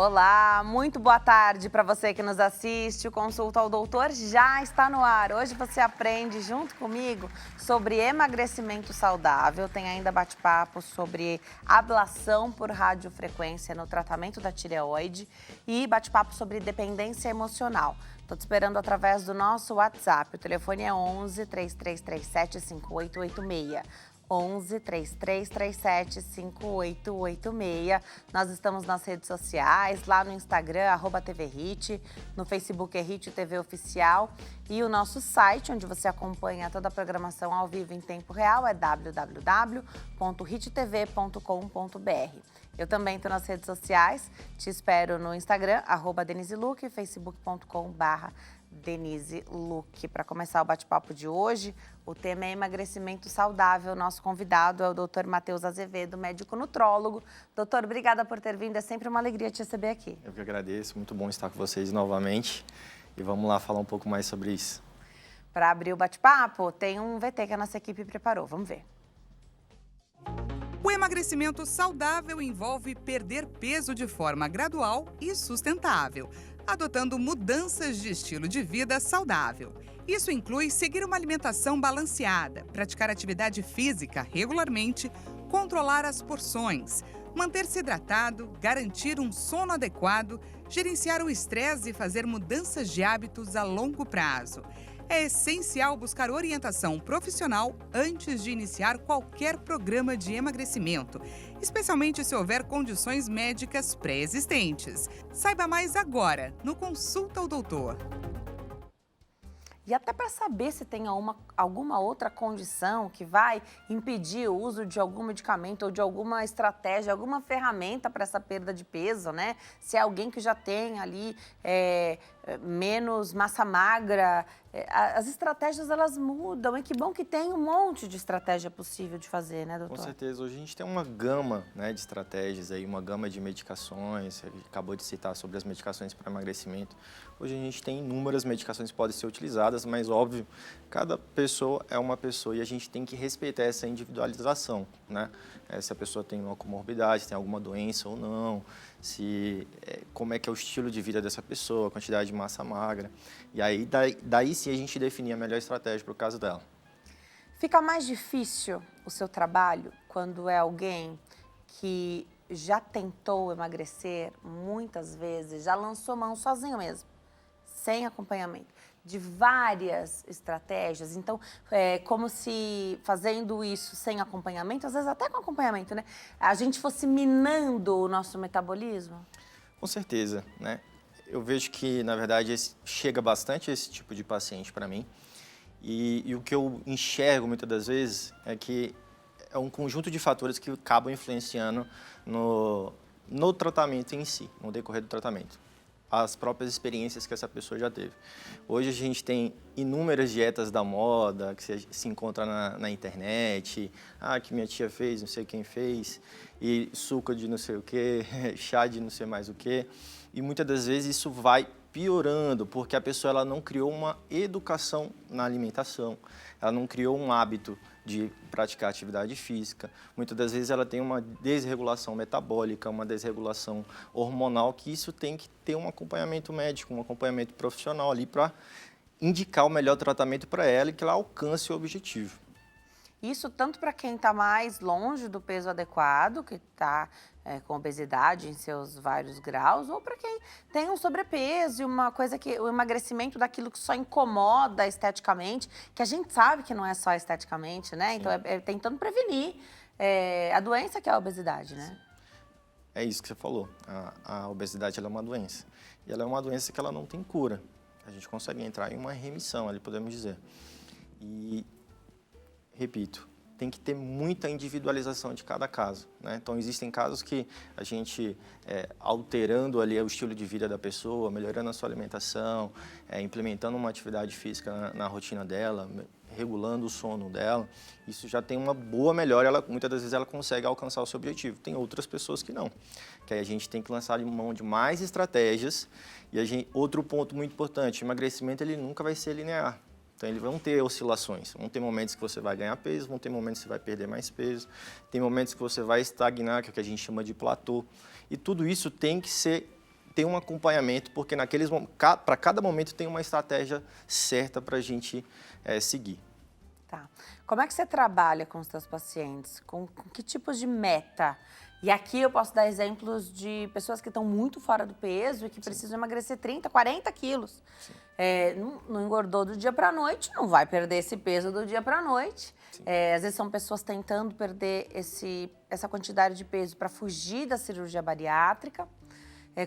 Olá, muito boa tarde para você que nos assiste. O Consulta ao Doutor já está no ar. Hoje você aprende junto comigo sobre emagrecimento saudável. Tem ainda bate-papo sobre ablação por radiofrequência no tratamento da tireoide e bate-papo sobre dependência emocional. Estou te esperando através do nosso WhatsApp. O telefone é 11 3337 5886. 11 3337 5886. Nós estamos nas redes sociais, lá no Instagram, @TVHit, no Facebook é Hit TV Oficial e o nosso site, onde você acompanha toda a programação ao vivo em tempo real, é www.hittv.com.br. Eu também estou nas redes sociais, te espero no Instagram, @DeniseLuque, facebook.com/Denise Luque. Para começar o bate-papo de hoje, o tema é emagrecimento saudável. Nosso convidado é o Dr. Matheus Azevedo, médico nutrólogo. Doutor, obrigada por ter vindo. É sempre uma alegria te receber aqui. Eu que agradeço. Muito bom estar com vocês novamente. E vamos lá falar um pouco mais sobre isso. Para abrir o bate-papo, tem um VT que a nossa equipe preparou. Vamos ver. O emagrecimento saudável envolve perder peso de forma gradual e sustentável, adotando mudanças de estilo de vida saudável. Isso inclui seguir uma alimentação balanceada, praticar atividade física regularmente, controlar as porções, manter-se hidratado, garantir um sono adequado, gerenciar o estresse e fazer mudanças de hábitos a longo prazo. É essencial buscar orientação profissional antes de iniciar qualquer programa de emagrecimento, especialmente se houver condições médicas pré-existentes. Saiba mais agora no Consulta ao Doutor. E até para saber se tem alguma outra condição que vai impedir o uso de algum medicamento ou de alguma estratégia, alguma ferramenta para essa perda de peso, né? Se é alguém que já tem ali menos massa magra, as estratégias elas mudam. E que bom que tem um monte de estratégia possível de fazer, né, doutor? Com certeza. Hoje a gente tem uma gama, né, de estratégias, aí, uma gama de medicações. Você acabou de citar sobre as medicações para emagrecimento. Hoje a gente tem inúmeras medicações que podem ser utilizadas, mas, óbvio, cada pessoa é uma pessoa e a gente tem que respeitar essa individualização, né? Se a pessoa tem uma comorbidade, tem alguma doença ou não, como é que é o estilo de vida dessa pessoa, a quantidade de massa magra. E aí, daí sim a gente definir a melhor estratégia para o caso dela. Fica mais difícil o seu trabalho quando é alguém que já tentou emagrecer muitas vezes, já lançou mão sozinho mesmo, sem acompanhamento, de várias estratégias. Então, é como se fazendo isso sem acompanhamento, às vezes até com acompanhamento, né? A gente fosse minando o nosso metabolismo? Com certeza, né? Eu vejo que, na verdade, chega bastante esse tipo de paciente para mim. E o que eu enxergo muitas das vezes é que é um conjunto de fatores que acabam influenciando no tratamento em si, no decorrer do tratamento. As próprias experiências que essa pessoa já teve. Hoje a gente tem inúmeras dietas da moda que se encontra na internet, que minha tia fez, não sei quem fez, e suco de não sei o quê, chá de não sei mais o quê. E muitas das vezes isso vai piorando, porque a pessoa ela não criou uma educação na alimentação, ela não criou um hábito de praticar atividade física. Muitas das vezes ela tem uma desregulação metabólica, uma desregulação hormonal, que isso tem que ter um acompanhamento médico, um acompanhamento profissional ali para indicar o melhor tratamento para ela e que ela alcance o objetivo. Isso tanto para quem está mais longe do peso adequado, que está com obesidade em seus vários graus, ou para quem tem um sobrepeso e uma coisa que o emagrecimento daquilo que só incomoda esteticamente, que a gente sabe que não é só esteticamente, né? Sim. Então é tentando prevenir a doença que é a obesidade, né? É isso que você falou. A obesidade ela é uma doença. E ela é uma doença que ela não tem cura. A gente consegue entrar em uma remissão, ali podemos dizer. E repito, tem que ter muita individualização de cada caso, né? Então, existem casos que a gente, alterando ali o estilo de vida da pessoa, melhorando a sua alimentação, implementando uma atividade física na rotina dela, regulando o sono dela, isso já tem uma boa melhora, muitas das vezes ela consegue alcançar o seu objetivo. Tem outras pessoas que não, que aí a gente tem que lançar mão de mais estratégias. E outro ponto muito importante, o emagrecimento ele nunca vai ser linear. Então, eles vão ter oscilações. Vão ter momentos que você vai ganhar peso, vão ter momentos que você vai perder mais peso, tem momentos que você vai estagnar, que é o que a gente chama de platô. E tudo isso tem que ser ter um acompanhamento, porque para cada momento tem uma estratégia certa para a gente seguir. Tá. Como é que você trabalha com os seus pacientes? Com que tipos de meta? E aqui eu posso dar exemplos de pessoas que estão muito fora do peso e que precisam emagrecer 30, 40 quilos. Não engordou do dia para a noite, não vai perder esse peso do dia para a noite. Às vezes são pessoas tentando perder essa quantidade de peso para fugir da cirurgia bariátrica.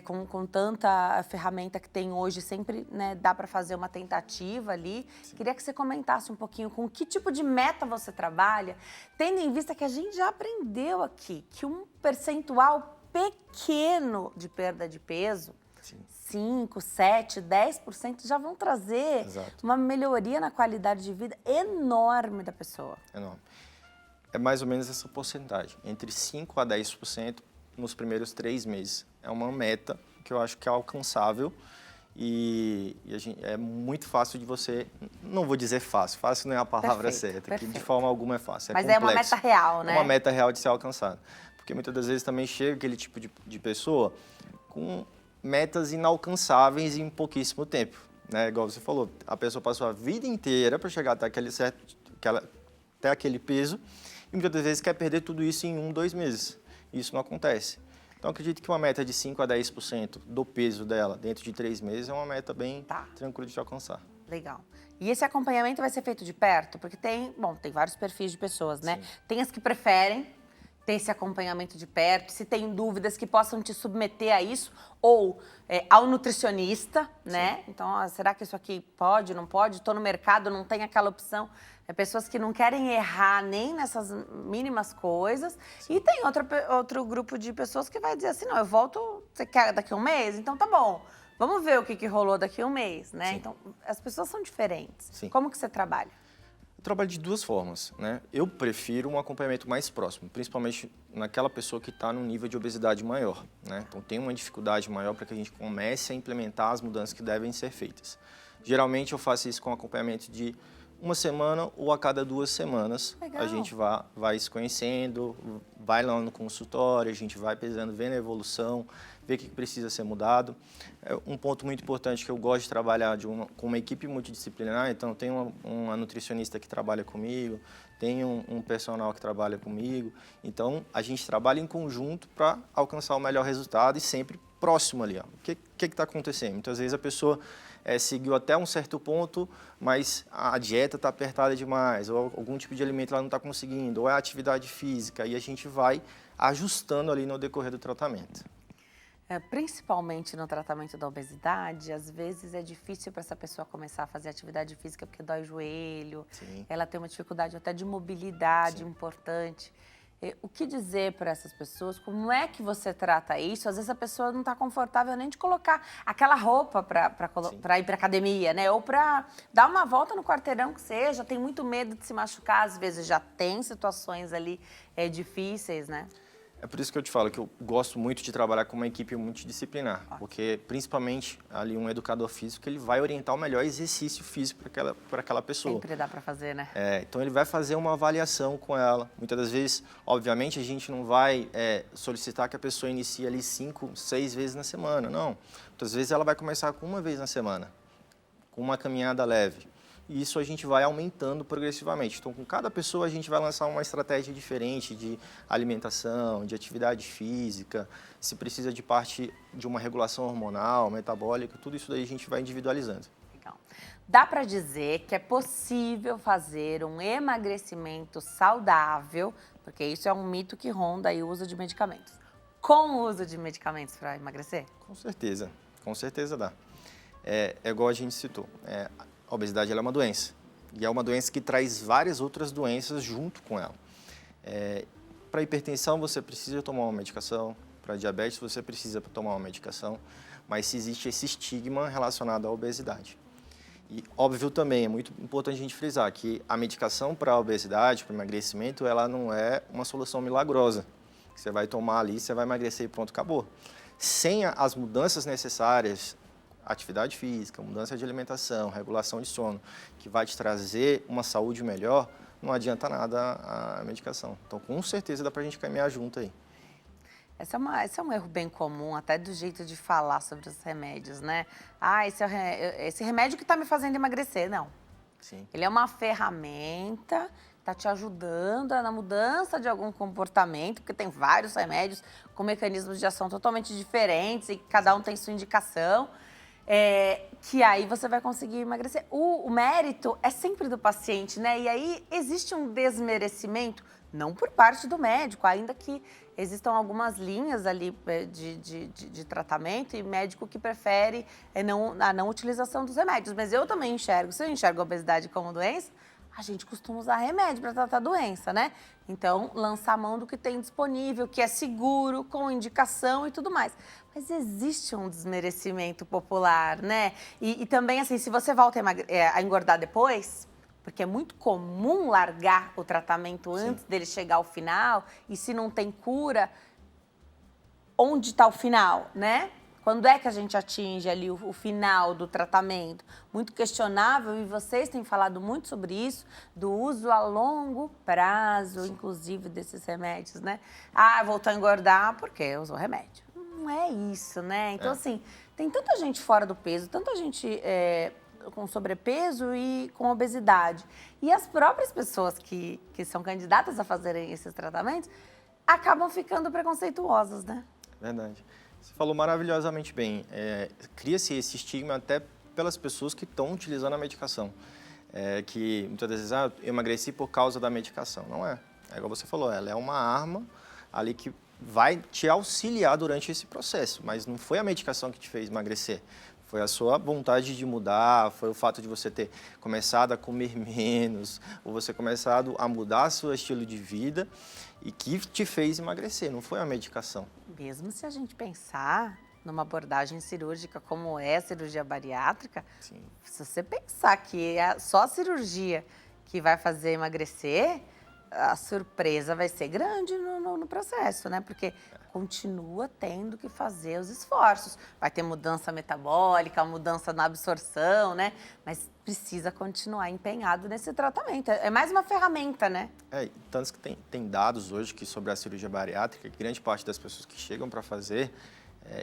Com tanta ferramenta que tem hoje, sempre, né, dá para fazer uma tentativa ali. Sim. Queria que você comentasse um pouquinho com que tipo de meta você trabalha, tendo em vista que a gente já aprendeu aqui que um percentual pequeno de perda de peso, sim, 5, 7, 10% já vão trazer uma melhoria na qualidade de vida enorme da pessoa. Enorme. É mais ou menos essa porcentagem, entre 5 a 10% nos primeiros 3 meses. É uma meta que eu acho que é alcançável e é muito fácil de você... Não vou dizer fácil, fácil não é a palavra certa, que de forma alguma é fácil, Mas é uma meta real, né? É uma meta real de ser alcançada. Porque muitas das vezes também chega aquele tipo de pessoa com metas inalcançáveis em pouquíssimo tempo, né? Igual você falou, a pessoa passou a vida inteira para chegar até aquele peso e muitas das vezes quer perder tudo isso em 1, 2 meses. Isso não acontece. Então, acredito que uma meta de 5 a 10% do peso dela dentro de 3 meses é uma meta bem tranquila de alcançar. Legal. E esse acompanhamento vai ser feito de perto? Porque tem vários perfis de pessoas, né? Sim. Tem as que preferem ter esse acompanhamento de perto, se tem dúvidas que possam te submeter a isso, ou ao nutricionista, né? Sim. Então, será que isso aqui pode, não pode? Estou no mercado, não tem aquela opção. Pessoas que não querem errar nem nessas mínimas coisas. Sim. E tem outro grupo de pessoas que vai dizer assim, não, eu volto, você quer daqui a um mês? Então tá bom, vamos ver o que rolou daqui a um mês, né? Sim. Então, as pessoas são diferentes. Sim. Como que você trabalha? Eu trabalho de 2 formas, né? Eu prefiro um acompanhamento mais próximo, principalmente naquela pessoa que está num nível de obesidade maior, né? Então, tem uma dificuldade maior para que a gente comece a implementar as mudanças que devem ser feitas. Geralmente, eu faço isso com acompanhamento de 1 semana ou a cada 2 semanas. Legal. A gente vai se conhecendo, vai lá no consultório, a gente vai pesando, vendo a evolução, ver o que precisa ser mudado. Um ponto muito importante que eu gosto de trabalhar com uma equipe multidisciplinar, então tem uma nutricionista que trabalha comigo, tem um personal que trabalha comigo, então a gente trabalha em conjunto para alcançar o melhor resultado e sempre próximo ali. Ó. O que está acontecendo? Muitas vezes a pessoa seguiu até um certo ponto, mas a dieta está apertada demais, ou algum tipo de alimento ela não está conseguindo, ou é a atividade física, e a gente vai ajustando ali no decorrer do tratamento. Principalmente no tratamento da obesidade, às vezes é difícil para essa pessoa começar a fazer atividade física porque dói o joelho, sim, ela tem uma dificuldade até de mobilidade, sim, importante. O que dizer para essas pessoas? Como é que você trata isso? Às vezes a pessoa não está confortável nem de colocar aquela roupa para ir para academia, né? Ou para dar uma volta no quarteirão que seja, tem muito medo de se machucar, às vezes já tem situações ali difíceis, né? É por isso que eu te falo que eu gosto muito de trabalhar com uma equipe multidisciplinar, porque principalmente ali um educador físico, ele vai orientar o melhor exercício físico para aquela pessoa. Sempre dá para fazer, né? Então ele vai fazer uma avaliação com ela. Muitas das vezes, obviamente, a gente não vai solicitar que a pessoa inicie ali 5, 6 vezes na semana, não. Muitas vezes ela vai começar com 1 vez na semana, com uma caminhada leve. E isso a gente vai aumentando progressivamente. Então, com cada pessoa, a gente vai lançar uma estratégia diferente de alimentação, de atividade física, se precisa de parte de uma regulação hormonal, metabólica, tudo isso daí a gente vai individualizando. Legal. Dá para dizer que é possível fazer um emagrecimento saudável, porque isso é um mito que ronda aí o uso de medicamentos. Com o uso de medicamentos para emagrecer? Com certeza dá. É igual a gente citou. A obesidade ela é uma doença, e é uma doença que traz várias outras doenças junto com ela. Para hipertensão, você precisa tomar uma medicação, para diabetes, você precisa tomar uma medicação, mas existe esse estigma relacionado à obesidade. E, óbvio, também é muito importante a gente frisar que a medicação para a obesidade, para o emagrecimento, ela não é uma solução milagrosa. Você vai tomar ali, você vai emagrecer e pronto, acabou. Sem as mudanças necessárias, atividade física, mudança de alimentação, regulação de sono, que vai te trazer uma saúde melhor, não adianta nada a medicação. Então, com certeza, dá para a gente caminhar junto aí. Esse é um erro bem comum, até do jeito de falar sobre os remédios, né? Esse remédio que está me fazendo emagrecer. Não. Sim. Ele é uma ferramenta que está te ajudando na mudança de algum comportamento, porque tem vários remédios com mecanismos de ação totalmente diferentes e cada um tem sua indicação, que aí você vai conseguir emagrecer. O mérito é sempre do paciente, né? E aí existe um desmerecimento, não por parte do médico, ainda que existam algumas linhas ali de tratamento e médico que prefere a não utilização dos remédios. Mas eu também enxergo, se eu enxergo a obesidade como doença, a gente costuma usar remédio para tratar a doença, né? Então, lançar a mão do que tem disponível, que é seguro, com indicação e tudo mais. Mas existe um desmerecimento popular, né? E também, assim, se você volta a engordar depois, porque é muito comum largar o tratamento antes dele chegar ao final, e se não tem cura, onde está o final, né? Quando é que a gente atinge ali o final do tratamento? Muito questionável, e vocês têm falado muito sobre isso, do uso a longo prazo, inclusive, desses remédios, né? Voltou a engordar porque usou remédio. Não é isso, né? Então, assim, tem tanta gente fora do peso, tanta gente com sobrepeso e com obesidade. E as próprias pessoas que são candidatas a fazerem esses tratamentos acabam ficando preconceituosas, né? Verdade. Você falou maravilhosamente bem. Cria-se esse estigma até pelas pessoas que estão utilizando a medicação. Que muitas vezes, eu emagreci por causa da medicação. Não é. É igual você falou, ela é uma arma ali que vai te auxiliar durante esse processo, mas não foi a medicação que te fez emagrecer. Foi a sua vontade de mudar, foi o fato de você ter começado a comer menos, ou você começado a mudar seu estilo de vida e que te fez emagrecer, não foi a medicação. Mesmo se a gente pensar numa abordagem cirúrgica como é a cirurgia bariátrica, Sim. se você pensar que é só a cirurgia que vai fazer emagrecer, a surpresa vai ser grande no processo, né? Porque continua tendo que fazer os esforços. Vai ter mudança metabólica, mudança na absorção, né? Mas precisa continuar empenhado nesse tratamento. É mais uma ferramenta, né? Tanto que tem dados hoje que sobre a cirurgia bariátrica, que grande parte das pessoas que chegam para fazer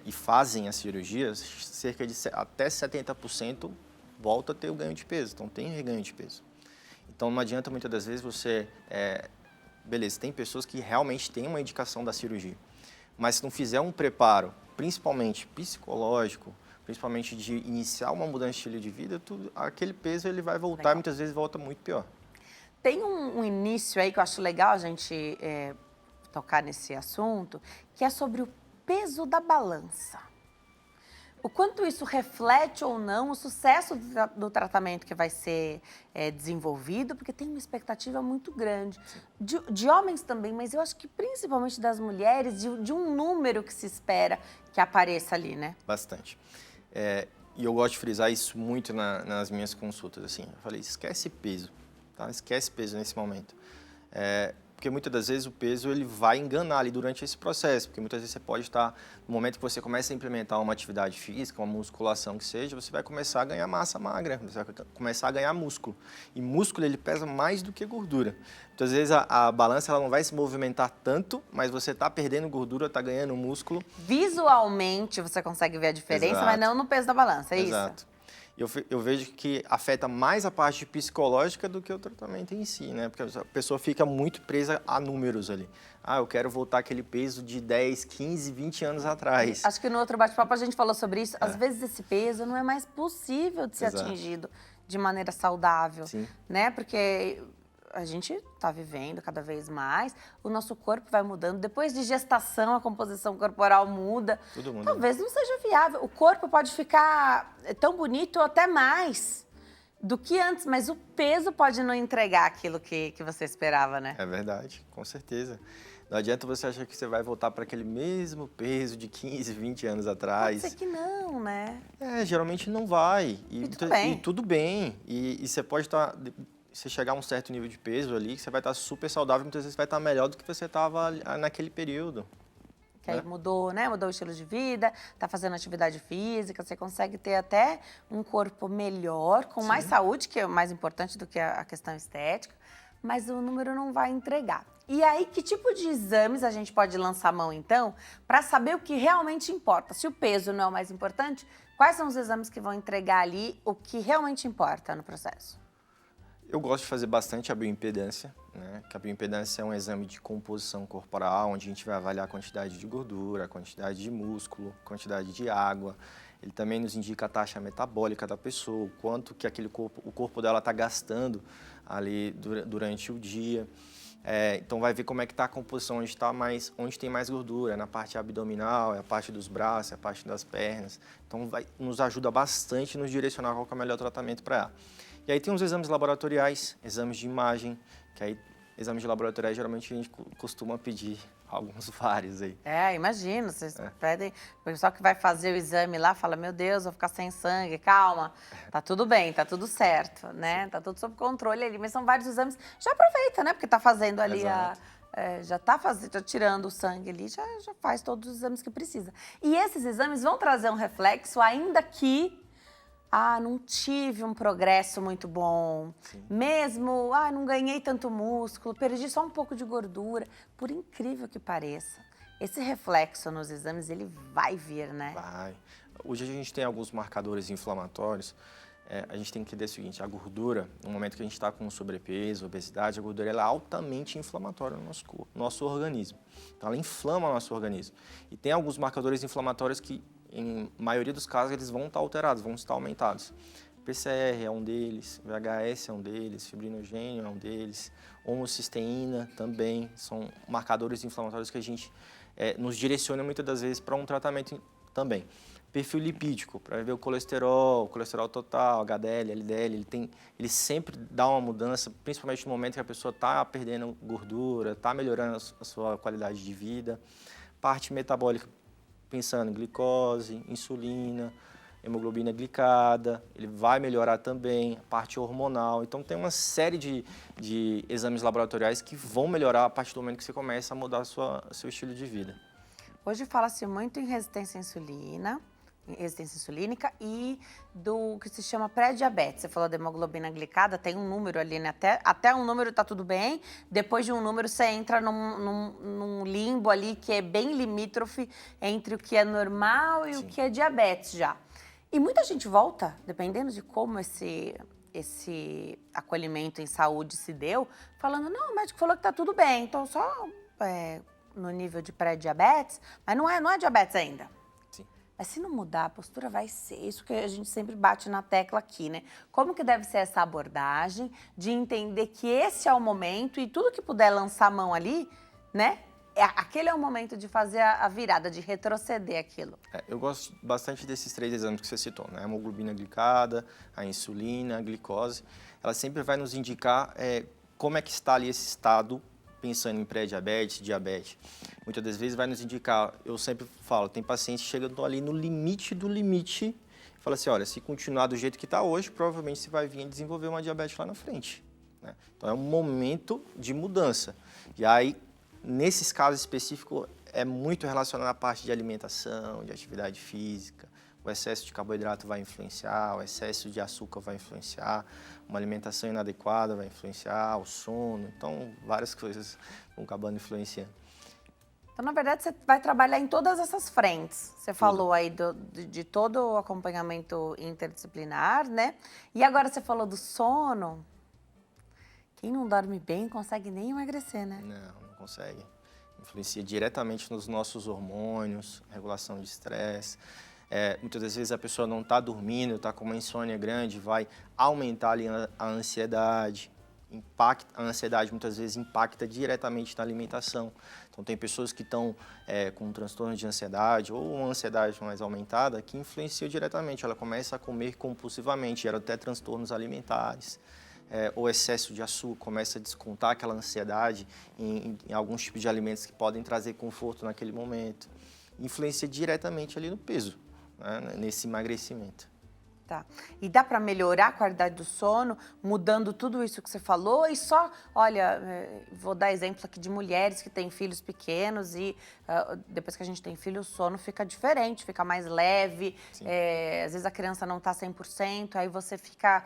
e fazem a cirurgia, cerca de até 70% volta a ter o ganho de peso. Então, tem reganho de peso. Então, não adianta muitas das vezes você... beleza, tem pessoas que realmente têm uma indicação da cirurgia, mas se não fizer um preparo, principalmente psicológico, principalmente de iniciar uma mudança de estilo de vida, aquele peso ele vai voltar e muitas vezes volta muito pior. Tem um início aí que eu acho legal a gente tocar nesse assunto, que é sobre o peso da balança. O quanto isso reflete ou não o sucesso do tratamento que vai ser desenvolvido, porque tem uma expectativa muito grande. De homens também, mas eu acho que principalmente das mulheres, de um número que se espera que apareça ali, né? Bastante. E eu gosto de frisar isso muito nas minhas consultas. Assim, eu falei, esquece peso, tá? Esquece peso nesse momento. Porque muitas das vezes o peso ele vai enganar ali durante esse processo, porque muitas vezes você pode estar, no momento que você começa a implementar uma atividade física, uma musculação que seja, você vai começar a ganhar massa magra, você vai começar a ganhar músculo. E músculo ele pesa mais do que gordura. Muitas vezes a balança ela não vai se movimentar tanto, mas você está perdendo gordura, está ganhando músculo. Visualmente você consegue ver a diferença, Exato. Mas não no peso da balança, é Exato. isso? Eu vejo que afeta mais a parte psicológica do que o tratamento em si, né? Porque a pessoa fica muito presa a números ali. Eu quero voltar aquele peso de 10, 15, 20 anos atrás. Acho que no outro bate-papo a gente falou sobre isso. Às vezes esse peso não é mais possível de ser Exato. atingido de maneira saudável, Sim. né? Porque a gente está vivendo cada vez mais, o nosso corpo vai mudando. Depois de gestação, a composição corporal muda. Tudo muda. Talvez não seja viável. O corpo pode ficar tão bonito ou até mais do que antes, mas o peso pode não entregar aquilo que você esperava, né? É verdade, com certeza. Não adianta você achar que você vai voltar para aquele mesmo peso de 15, 20 anos atrás. Pode ser que não, né? Geralmente não vai. E tudo bem. E tudo bem. E você pode estar... Você chegar a um certo nível de peso ali, que você vai estar super saudável, muitas vezes vai estar melhor do que você estava naquele período. Que aí mudou, né? Mudou o estilo de vida, tá fazendo atividade física, você consegue ter até um corpo melhor, com mais saúde, que é mais importante do que a questão estética. mas o número não vai entregar. E aí, que tipo de exames a gente pode lançar mão, então, para saber o que realmente importa? Se o peso não é o mais importante, quais são os exames que vão entregar ali o que realmente importa no processo? Eu gosto de fazer bastante a bioimpedância, né? Que a bioimpedância é um exame de composição corporal, onde a gente vai avaliar a quantidade de gordura, a quantidade de músculo, a quantidade de água. Ele também nos indica a taxa metabólica da pessoa, o quanto que o corpo dela está gastando ali durante o dia. Então vai ver como é que está a composição, onde tem mais gordura, na parte abdominal, é a parte dos braços, é a parte das pernas. Então nos ajuda bastante nos direcionar qual que é o melhor tratamento para ela. E aí tem os exames laboratoriais, exames de imagem, que aí exames de laboratoriais geralmente a gente costuma pedir alguns vários aí. Imagino, vocês pedem, o pessoal que vai fazer o exame lá fala, meu Deus, vou ficar sem sangue, calma, tá tudo bem, tá tudo certo, né? Tá tudo sob controle ali, mas são vários exames, já aproveita, né? Porque tá fazendo ali já tá tirando o sangue ali, já faz todos os exames que precisa. E esses exames vão trazer um reflexo, ainda que não tive um progresso muito bom. Sim. Mesmo, não ganhei tanto músculo, perdi só um pouco de gordura. Por incrível que pareça, esse reflexo nos exames, ele vai vir, né? Vai. Hoje a gente tem alguns marcadores inflamatórios. A gente tem que entender o seguinte, a gordura, no momento que a gente está com sobrepeso, obesidade, a gordura ela é altamente inflamatória no nosso corpo, no nosso organismo. Então ela inflama o nosso organismo. E tem alguns marcadores inflamatórios que, em maioria dos casos, eles vão estar alterados, vão estar aumentados. PCR é um deles, VHS é um deles, fibrinogênio é um deles, homocisteína também, são marcadores inflamatórios que a gente nos direciona muitas das vezes para um tratamento também. Perfil lipídico, para ver o colesterol total, HDL, LDL, ele sempre dá uma mudança, principalmente no momento que a pessoa está perdendo gordura, está melhorando a sua qualidade de vida. Parte metabólica, pensando em glicose, insulina, hemoglobina glicada, ele vai melhorar também, a parte hormonal. Então tem uma série de exames laboratoriais que vão melhorar a partir do momento que você começa a mudar seu estilo de vida. Hoje fala-se muito em resistência insulínica e do que se chama pré-diabetes. Você falou da hemoglobina glicada, tem um número ali, né? Até um número tá tudo bem, depois de um número você entra num limbo ali que é bem limítrofe entre o que é normal e o que é diabetes já. E muita gente volta, dependendo de como esse acolhimento em saúde se deu, falando, não, o médico falou que tá tudo bem, então só no nível de pré-diabetes, mas não é diabetes ainda. Mas se não mudar, a postura vai ser isso que a gente sempre bate na tecla aqui, né? Como que deve ser essa abordagem de entender que esse é o momento e tudo que puder lançar a mão ali, né? Aquele é o momento de fazer a virada, de retroceder aquilo. Eu gosto bastante desses 3 exames que você citou, né? A hemoglobina glicada, a insulina, a glicose. Ela sempre vai nos indicar como é que está ali esse estado, pensando em pré-diabetes, diabetes. Muitas das vezes vai nos indicar, eu sempre falo, tem pacientes chegando ali no limite do limite, e fala assim, olha, se continuar do jeito que está hoje, provavelmente você vai vir a desenvolver uma diabetes lá na frente, né? Então é um momento de mudança. E aí, nesses casos específicos, é muito relacionado à parte de alimentação, de atividade física. O excesso de carboidrato vai influenciar, o excesso de açúcar vai influenciar, uma alimentação inadequada vai influenciar, o sono. Então, várias coisas vão acabando influenciando. Então, na verdade, você vai trabalhar em todas essas frentes. Você falou aí de todo o acompanhamento interdisciplinar, né? E agora você falou do sono. Quem não dorme bem consegue nem emagrecer, né? Não consegue. Influencia diretamente nos nossos hormônios, regulação de estresse. Muitas das vezes a pessoa não está dormindo, está com uma insônia grande, vai aumentar ali a ansiedade. A ansiedade muitas vezes impacta diretamente na alimentação. Então tem pessoas que estão com um transtorno de ansiedade ou uma ansiedade mais aumentada que influencia diretamente. Ela começa a comer compulsivamente, gera até transtornos alimentares. O excesso de açúcar começa a descontar aquela ansiedade em alguns tipos de alimentos que podem trazer conforto naquele momento. Influencia diretamente ali no peso, né, nesse emagrecimento. Tá. E dá para melhorar a qualidade do sono, mudando tudo isso que você falou? E só, olha, vou dar exemplo aqui de mulheres que têm filhos pequenos e depois que a gente tem filho, o sono fica diferente, fica mais leve. Às vezes a criança não tá 100%, aí você fica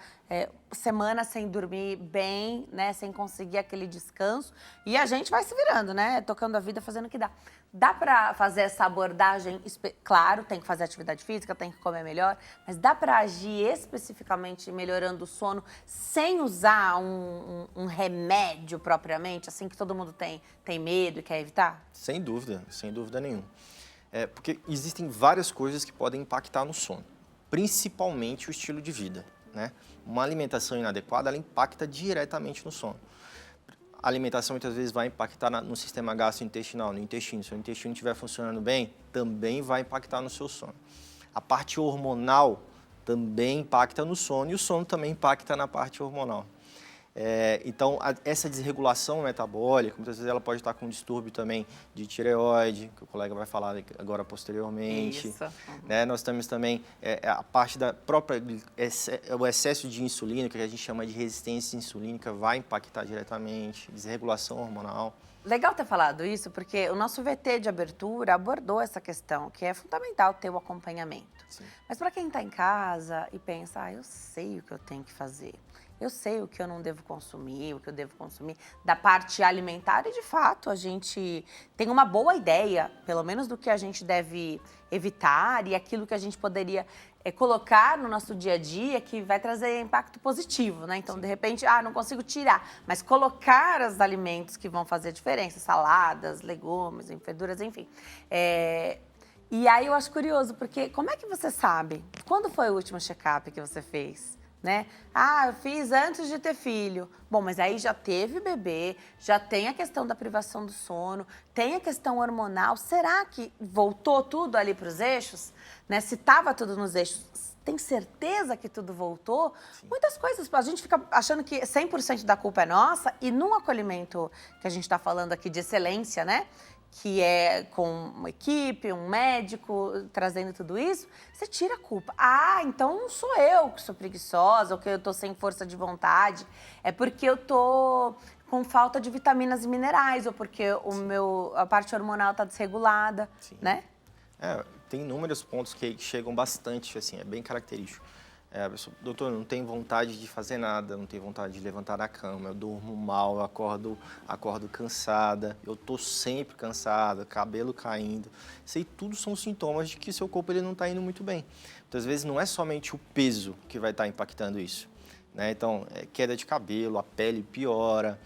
semanas sem dormir bem, né? Sem conseguir aquele descanso. E a gente vai se virando, né? Tocando a vida, fazendo o que dá. Dá para fazer essa abordagem? Claro, tem que fazer atividade física, tem que comer melhor, mas dá para agir especificamente melhorando o sono sem usar um remédio propriamente, assim que todo mundo tem medo e quer evitar? Sem dúvida nenhuma. Porque existem várias coisas que podem impactar no sono, principalmente o estilo de vida, né? Uma alimentação inadequada, ela impacta diretamente no sono. A alimentação muitas vezes vai impactar no sistema gastrointestinal, no intestino. Se o intestino estiver funcionando bem, também vai impactar no seu sono. A parte hormonal também impacta no sono e o sono também impacta na parte hormonal. Então, essa desregulação metabólica, muitas vezes ela pode estar com um distúrbio também de tireoide, que o colega vai falar agora posteriormente. Isso. Né? Nós temos também a parte da própria, o excesso de insulina, que a gente chama de resistência insulínica, vai impactar diretamente, desregulação hormonal. Legal ter falado isso, porque o nosso VT de abertura abordou essa questão, que é fundamental ter o acompanhamento. Sim. Mas para quem está em casa e pensa, eu sei o que eu tenho que fazer, eu sei o que eu não devo consumir, o que eu devo consumir, da parte alimentar, e de fato a gente tem uma boa ideia, pelo menos do que a gente deve evitar e aquilo que a gente poderia colocar no nosso dia a dia que vai trazer impacto positivo, né? Então, Sim. de repente, não consigo tirar, mas colocar os alimentos que vão fazer a diferença, saladas, legumes, verduras, enfim. E aí eu acho curioso, porque como é que você sabe? Quando foi o último check-up que você fez? Né? Eu fiz antes de ter filho. Bom, mas aí já teve bebê, já tem a questão da privação do sono, tem a questão hormonal. Será que voltou tudo ali para os eixos? Né? Se estava tudo nos eixos, tem certeza que tudo voltou? Sim. Muitas coisas, a gente fica achando que 100% da culpa é nossa, e num acolhimento que a gente está falando aqui de excelência, né? Que é com uma equipe, um médico, trazendo tudo isso, você tira a culpa. Então não sou eu que sou preguiçosa, ou que eu tô sem força de vontade, é porque eu tô com falta de vitaminas e minerais, ou porque a parte hormonal tá desregulada, Sim. Né? Tem inúmeros pontos que chegam bastante, assim, é bem característico. A pessoa, doutor, não tenho vontade de fazer nada, não tenho vontade de levantar da cama, eu durmo mal, eu acordo cansada, eu tô sempre cansada, cabelo caindo. Isso aí tudo são sintomas de que seu corpo ele não está indo muito bem. Muitas vezes não é somente o peso que vai estar impactando isso, né? Então, queda de cabelo, a pele piora,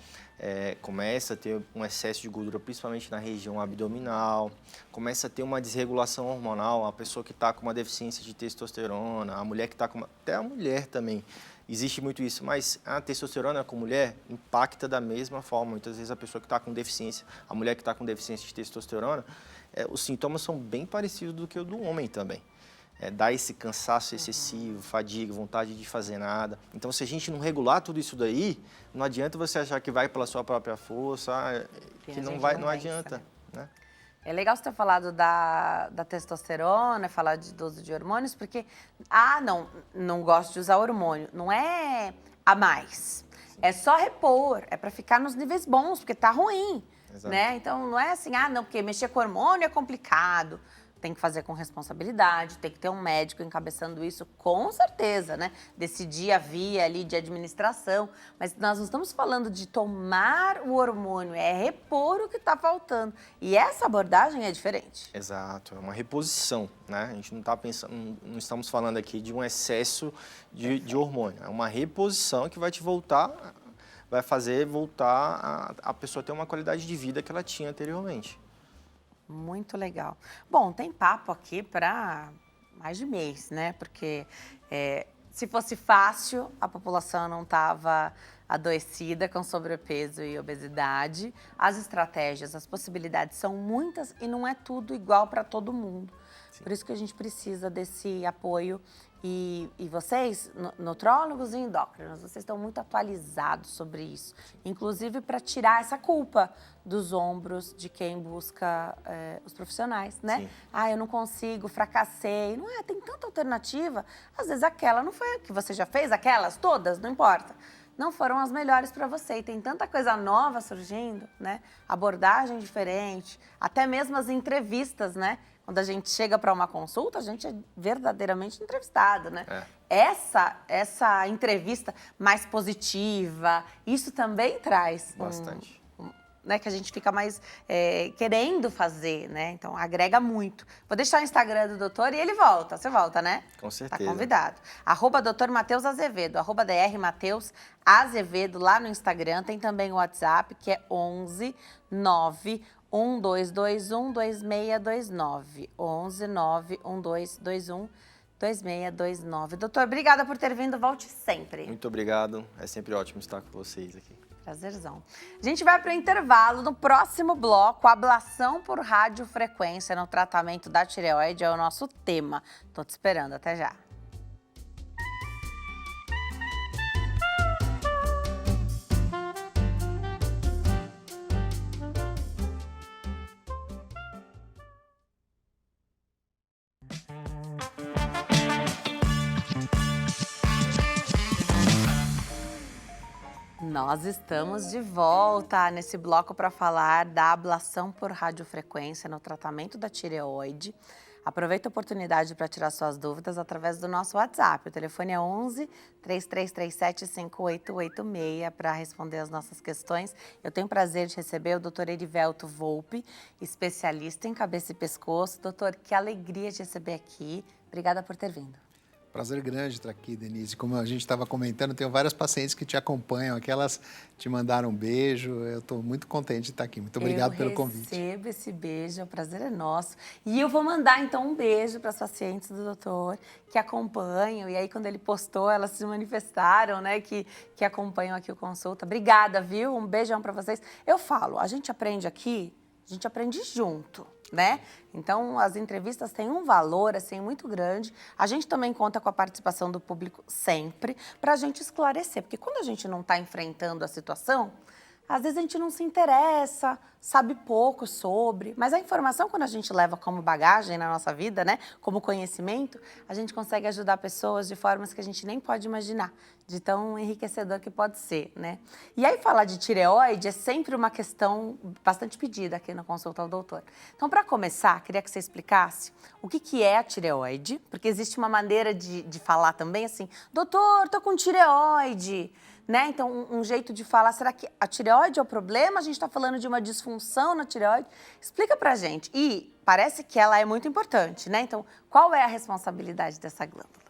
começa a ter um excesso de gordura, principalmente na região abdominal, começa a ter uma desregulação hormonal, a pessoa que está com uma deficiência de testosterona, a mulher que está com até a mulher também, existe muito isso, mas a testosterona com mulher impacta da mesma forma. Muitas vezes a pessoa que está com deficiência, a mulher que está com deficiência de testosterona, os sintomas são bem parecidos do que o do homem também. Dá esse cansaço excessivo, fadiga, vontade de fazer nada. Então, se a gente não regular tudo isso daí, não adianta você achar que vai pela sua própria força, que não adianta. Né? É legal você ter falado da testosterona, falar do uso de hormônios, porque, não gosto de usar hormônio. Não é a mais. Sim. É só repor, é para ficar nos níveis bons, porque tá ruim. Né? Então, não é assim, não, porque mexer com hormônio é complicado. Tem que fazer com responsabilidade, tem que ter um médico encabeçando isso, com certeza, né? Decidir a via ali de administração. Mas nós não estamos falando de tomar o hormônio, é repor o que está faltando. E essa abordagem é diferente. Exato, é uma reposição, né? A gente não está pensando, não estamos falando aqui de um excesso de hormônio. É uma reposição que vai te voltar, vai fazer voltar a pessoa ter uma qualidade de vida que ela tinha anteriormente. Muito legal. Bom, tem papo aqui para mais de mês, né? Porque se fosse fácil, a população não estava adoecida com sobrepeso e obesidade. As estratégias, as possibilidades são muitas e não é tudo igual para todo mundo. Sim. Por isso que a gente precisa desse apoio E vocês, nutrólogos e endócrinos, vocês estão muito atualizados sobre isso. Inclusive para tirar essa culpa dos ombros de quem busca os profissionais, né? Sim. Eu não consigo, fracassei. Não é, tem tanta alternativa. Às vezes aquela não foi a que você já fez, aquelas todas, não importa. Não foram as melhores para você. E tem tanta coisa nova surgindo, né? Abordagem diferente, até mesmo as entrevistas, né? Quando a gente chega para uma consulta, a gente é verdadeiramente entrevistado, né? Essa entrevista mais positiva, isso também traz Bastante. né, que a gente fica mais querendo fazer, né? Então, agrega muito. Vou deixar o Instagram do doutor e ele volta. Você volta, né? Com certeza. Tá convidado. @Dr. Matheus Azevedo, @Dr. Matheus Azevedo lá no Instagram. Tem também o WhatsApp, que é 11 9 1221 2629. 11 9 1221 2629. Doutor, obrigada por ter vindo. Volte sempre. Muito obrigado. É sempre ótimo estar com vocês aqui. Prazerzão. A gente vai para o intervalo. No próximo bloco, ablação por radiofrequência no tratamento da tireoide é o nosso tema. Tô te esperando. Até já. Nós estamos de volta nesse bloco para falar da ablação por radiofrequência no tratamento da tireoide. Aproveita a oportunidade para tirar suas dúvidas através do nosso WhatsApp. O telefone é 11 3337 5886 para responder as nossas questões. Eu tenho o prazer de receber o Dr. Erivelto Volpi, especialista em cabeça e pescoço. Doutor, que alegria de receber aqui. Obrigada por ter vindo. Prazer grande estar aqui, Denise. Como a gente estava comentando, tenho várias pacientes que te acompanham, aquelas te mandaram um beijo. Eu estou muito contente de estar aqui. Muito obrigado pelo convite. Eu recebo esse beijo, o prazer é nosso. E eu vou mandar, então, um beijo para as pacientes do doutor que acompanham. E aí, quando ele postou, elas se manifestaram, né, que acompanham aqui o consulta. Obrigada, viu? Um beijão para vocês. Eu falo, a gente aprende aqui, a gente aprende junto, né? Então, as entrevistas têm um valor, assim, muito grande. A gente também conta com a participação do público sempre para a gente esclarecer. Porque quando a gente não está enfrentando a situação, às vezes a gente não se interessa, sabe pouco sobre. Mas a informação, quando a gente leva como bagagem na nossa vida, né? Como conhecimento, a gente consegue ajudar pessoas de formas que a gente nem pode imaginar. De tão enriquecedor que pode ser, né? E aí, falar de tireoide é sempre uma questão bastante pedida aqui na Consulta ao Doutor. Então, para começar, queria que você explicasse o que é a tireoide, porque existe uma maneira de falar também assim, doutor, tô com tireoide, né? Então, um jeito de falar, será que a tireoide é o problema? A gente está falando de uma disfunção na tireoide? Explica pra gente. E parece que ela é muito importante, né? Então, qual é a responsabilidade dessa glândula?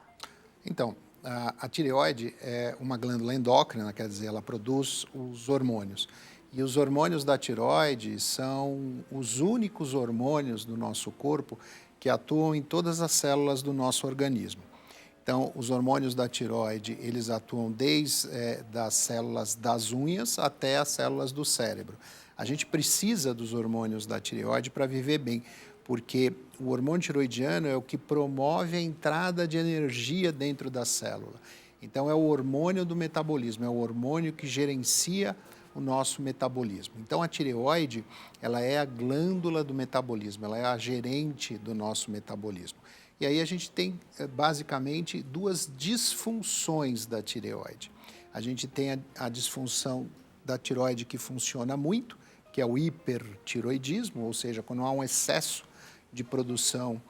Então, a tireoide é uma glândula endócrina, quer dizer, ela produz os hormônios. E os hormônios da tireoide são os únicos hormônios do nosso corpo que atuam em todas as células do nosso organismo. Então, os hormônios da tireoide, eles atuam desde das células das unhas até as células do cérebro. A gente precisa dos hormônios da tireoide para viver bem, porque o hormônio tiroidiano é o que promove a entrada de energia dentro da célula. Então, é o hormônio do metabolismo, é o hormônio que gerencia o nosso metabolismo. Então, a tireoide, ela é a glândula do metabolismo, ela é a gerente do nosso metabolismo. E aí a gente tem, basicamente, duas disfunções da tireoide. A gente tem a disfunção da tireoide que funciona muito, que é o hipertiroidismo, ou seja, quando há um excesso de produção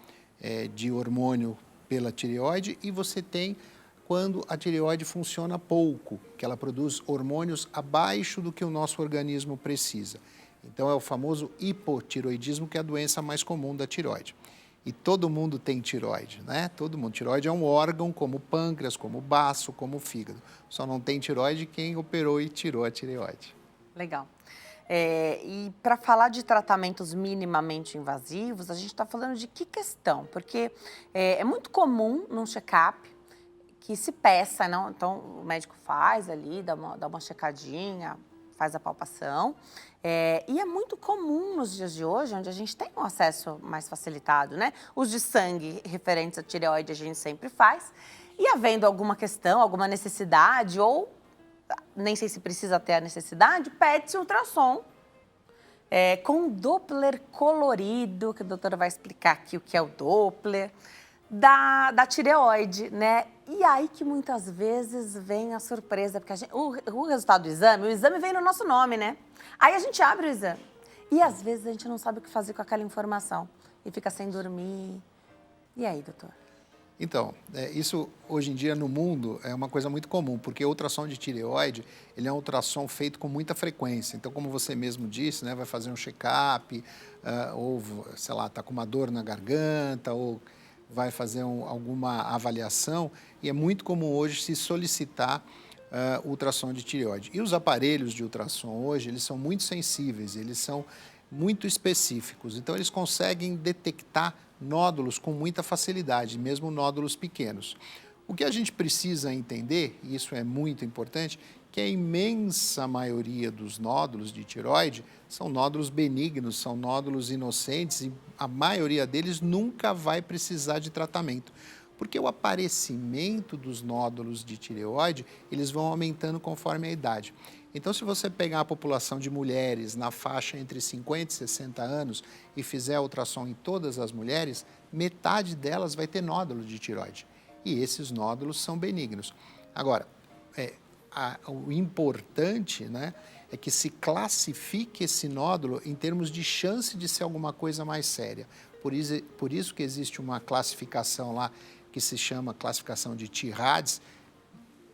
de hormônio pela tireoide, e você tem quando a tireoide funciona pouco, que ela produz hormônios abaixo do que o nosso organismo precisa. Então é o famoso hipotiroidismo, que é a doença mais comum da tireoide. E todo mundo tem tireoide, né? Todo mundo. Tireoide é um órgão como o pâncreas, como o baço, como o fígado. Só não tem tireoide quem operou e tirou a tireoide. Legal. E para falar de tratamentos minimamente invasivos, a gente está falando de que questão? Porque é muito comum num check-up que se peça, não? Então o médico faz ali, dá uma checadinha, faz a palpação. E é muito comum nos dias de hoje, onde a gente tem um acesso mais facilitado, né? Os de sangue referentes à tireoide a gente sempre faz. E havendo alguma questão, alguma necessidade, ou nem sei se precisa ter a necessidade, pede-se ultrassom com Doppler colorido, que a doutora vai explicar aqui o que é o Doppler, da tireoide, né? E aí que muitas vezes vem a surpresa, porque o resultado do exame, o exame vem no nosso nome, né? Aí a gente abre o exame e às vezes a gente não sabe o que fazer com aquela informação e fica sem dormir. E aí, doutor? Então, isso hoje em dia no mundo é uma coisa muito comum, porque o ultrassom de tireoide, ele é um ultrassom feito com muita frequência. Então, como você mesmo disse, né, vai fazer um check-up, ou, sei lá, está com uma dor na garganta, ou vai fazer alguma avaliação, e é muito comum hoje se solicitar ultrassom de tireoide. E os aparelhos de ultrassom hoje, eles são muito sensíveis, eles são muito específicos, então eles conseguem detectar nódulos com muita facilidade, mesmo nódulos pequenos. O que a gente precisa entender, e isso é muito importante, que a imensa maioria dos nódulos de tireoide são nódulos benignos, são nódulos inocentes e a maioria deles nunca vai precisar de tratamento. Porque o aparecimento dos nódulos de tireoide, eles vão aumentando conforme a idade. Então, se você pegar a população de mulheres na faixa entre 50 e 60 anos e fizer ultrassom em todas as mulheres, metade delas vai ter nódulo de tireoide. E esses nódulos são benignos. Agora, o importante, né, é que se classifique esse nódulo em termos de chance de ser alguma coisa mais séria. Por isso que existe uma classificação lá que se chama classificação de TIRADS,